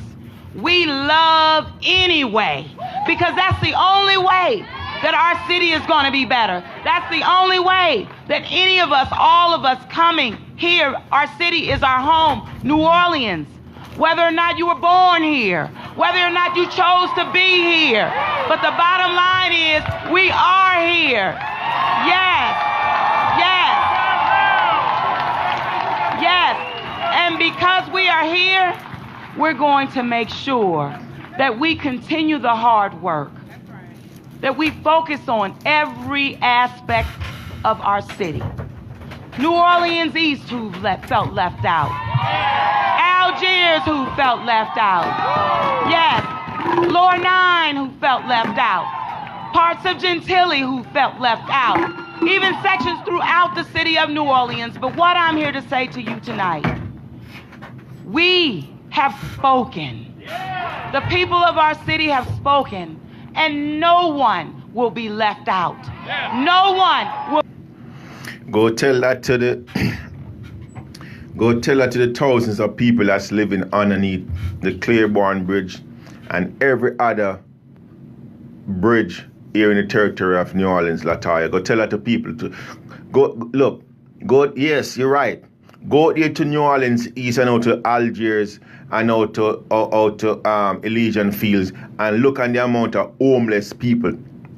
we love anyway, because that's the only way that our city is going to be better. That's the only way that any of us, all of us coming here, our city is our home, New Orleans. Whether or not you were born here, whether or not you chose to be here. But the bottom line is, we are here. Yes, yes, yes. And because we are here, we're going to make sure that we continue the hard work, that we focus on every aspect of our city. New Orleans East, who felt left out. Algiers, who felt left out. Yes, Lower 9, who felt left out. Parts of Gentilly, who felt left out. Even sections throughout the city of New Orleans. But what I'm here to say to you tonight, we have spoken. The people of our city have spoken, and no one will be left out. No one will. Go tell that to the thousands of people that's living underneath the Claiborne Bridge and every other bridge here in the territory of New Orleans, Latoya. Go tell that to people. Yes, you're right. Go here to New Orleans East and out to Algiers and out to Elysian Fields and look at the amount of homeless people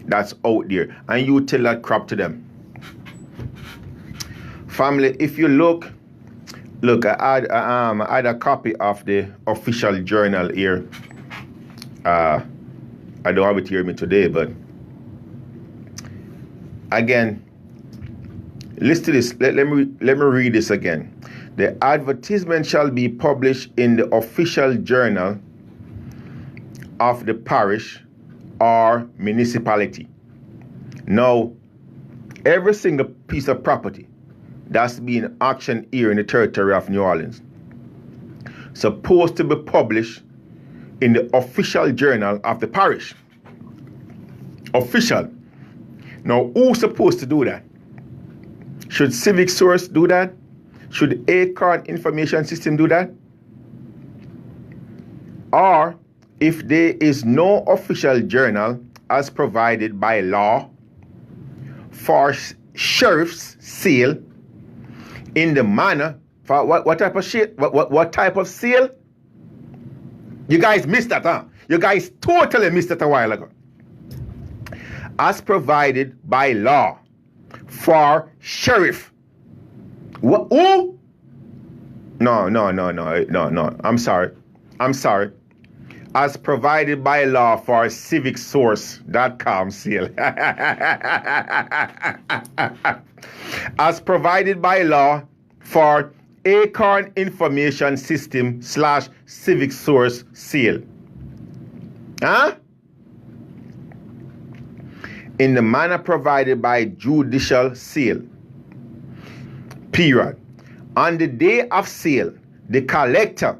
that's out there. And you tell that crap to them. Family, if you look, I had a copy of the official journal here. I don't have it here with me today, but again, listen to this. Let me read this again. The advertisement shall be published in the official journal of the parish or municipality. Now, every single piece of property that's being auctioned here in the territory of New Orleans, supposed to be published in the official journal of the parish. Official. Now, who's supposed to do that? Should Civic Source do that? Should Acorn Information System do that? Or, if there is no official journal as provided by law for sheriff's seal in the manner for what type of shit? What type of seal? You guys missed that, huh? You guys totally missed it a while ago. As provided by law for sheriff. What? Who? No. I'm sorry. As provided by law for civicsource.com seal. As provided by law for Acorn Information System / Civic Source seal. Huh? In the manner provided by judicial seal. Period. On the day of sale, the collector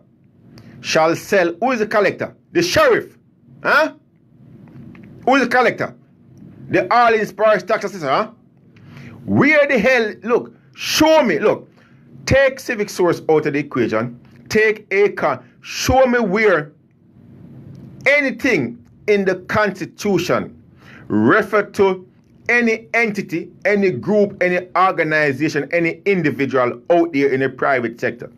shall sell. Who is the collector? The sheriff. Huh? Who is the collector? The Orleans Parish Tax Assessor, huh? Where the hell? Look, show me. Look, take Civic Source out of the equation. Take Acorn. Show me where anything in the Constitution refer to any entity, any group, any organization, any individual out there in the private sector.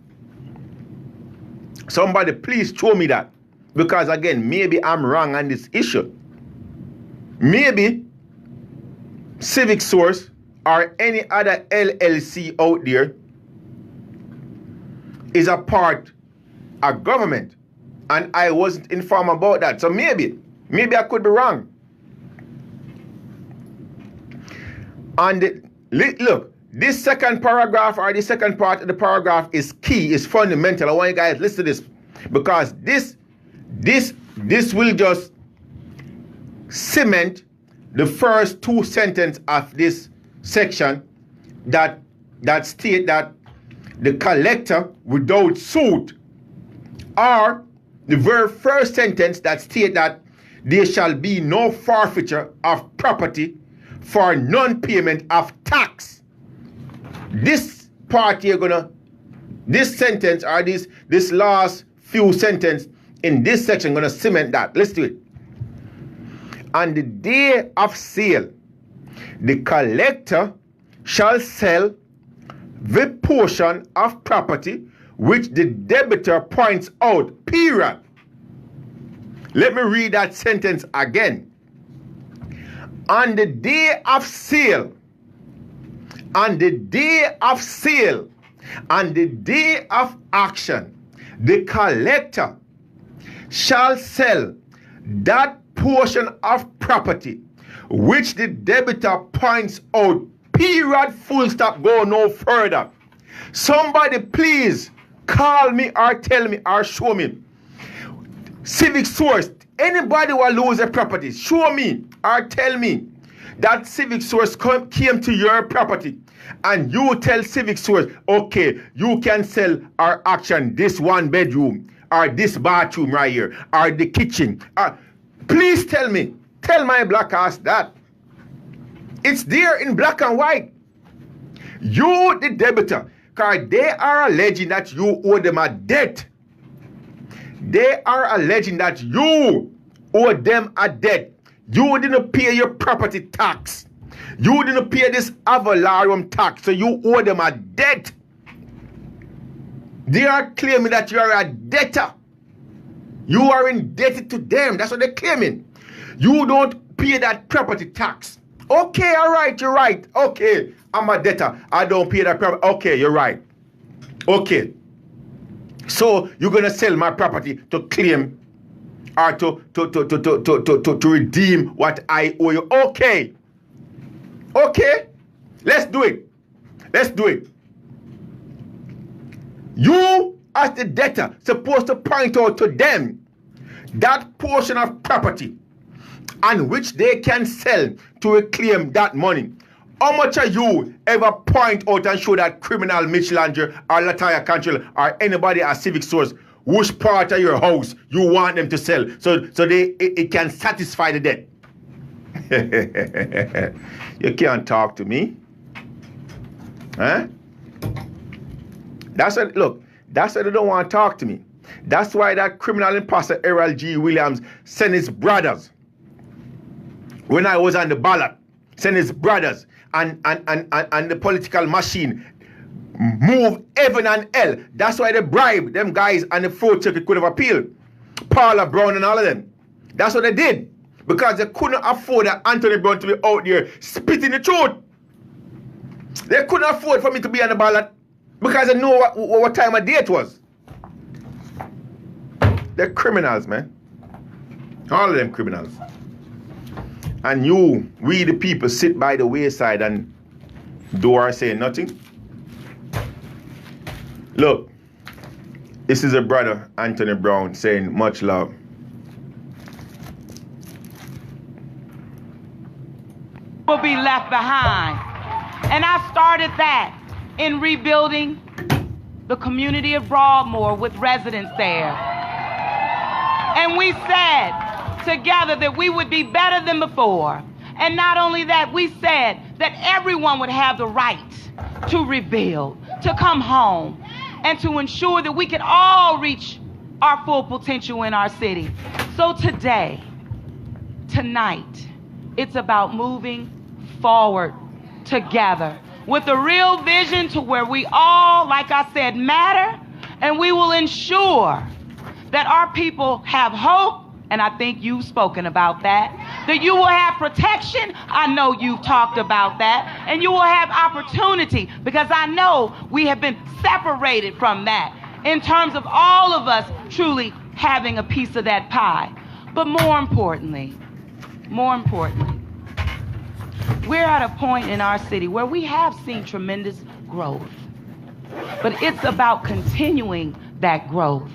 Somebody please show me that. Because again, maybe I'm wrong on this issue. Maybe Civic Source or any other LLC out there is a part of government. And I wasn't informed about that. So maybe I could be wrong. And look, this second paragraph or the second part of the paragraph is key, is fundamental. I want you guys to listen to this, because this will just cement the first two sentences of this section that state that the collector without suit, or the very first sentence that state that there shall be no forfeiture of property for non-payment of tax. This part here this sentence or this last few sentences in this section gonna cement that. Let's do it. On the day of sale, the collector shall sell the portion of property which the debtor points out, period. Let me read that sentence again. On the day of sale, on the day of sale, on the day of action, the collector shall sell that portion of property which the debtor points out, period, full stop, go no further. Somebody please call me or tell me or show me. Civic Source, anybody who lose a property, show me or tell me that Civic Source came to your property and you tell Civic Source, okay, you can sell our action, this one bedroom or this bathroom right here or the kitchen. Please tell me, tell my black ass that. It's there in black and white. You, the debtor, because they are alleging that you owe them a debt. They are alleging that you owe them a debt. You didn't pay your property tax. You didn't pay this avalarium tax, so you owe them a debt. They are claiming that you are a debtor. You are indebted to them. That's what they're claiming. You don't pay that property tax. Okay, all right, you're right. Okay, I'm a debtor. I don't pay that property. Okay, you're right. Okay. So you're gonna sell my property to claim or to redeem what I owe you. Okay. Okay. Let's do it. Let's do it. You, as the debtor, supposed to point out to them that portion of property on which they can sell to reclaim that money. How much are you ever point out and show that criminal Mitch Langer or Latoya Cantrell or anybody at Civic Source which part of your house you want them to sell, so it can satisfy the debt. You can't talk to me. Huh? That's what, look, that's why they don't want to talk to me. That's why that criminal imposter Errol G. Williams sent his brothers, when I was on the ballot, sent his brothers and the political machine move heaven and hell. That's why they bribe them guys on the 4th Circuit Court of Appeal, Paula Brown and all of them. That's what they did, because they couldn't afford Anthony Brown to be out there spitting the truth. They couldn't afford for me to be on the ballot because they know what time of day it was. They're criminals, man. All of them criminals. And we the people, sit by the wayside and do or say nothing. Look, this is a brother, Anthony Brown, saying much love. Will be left behind. And I started that in rebuilding the community of Broadmoor with residents there. And we said together that we would be better than before. And not only that, we said that everyone would have the right to rebuild, to come home, and to ensure that we could all reach our full potential in our city. So today, tonight, it's about moving forward together with a real vision to where we all, like I said, matter, and we will ensure that our people have hope, and I think you've spoken about that you will have protection. I know you've talked about that. And you will have opportunity, because I know we have been separated from that in terms of all of us truly having a piece of that pie. But more importantly, we're at a point in our city where we have seen tremendous growth. But it's about continuing that growth.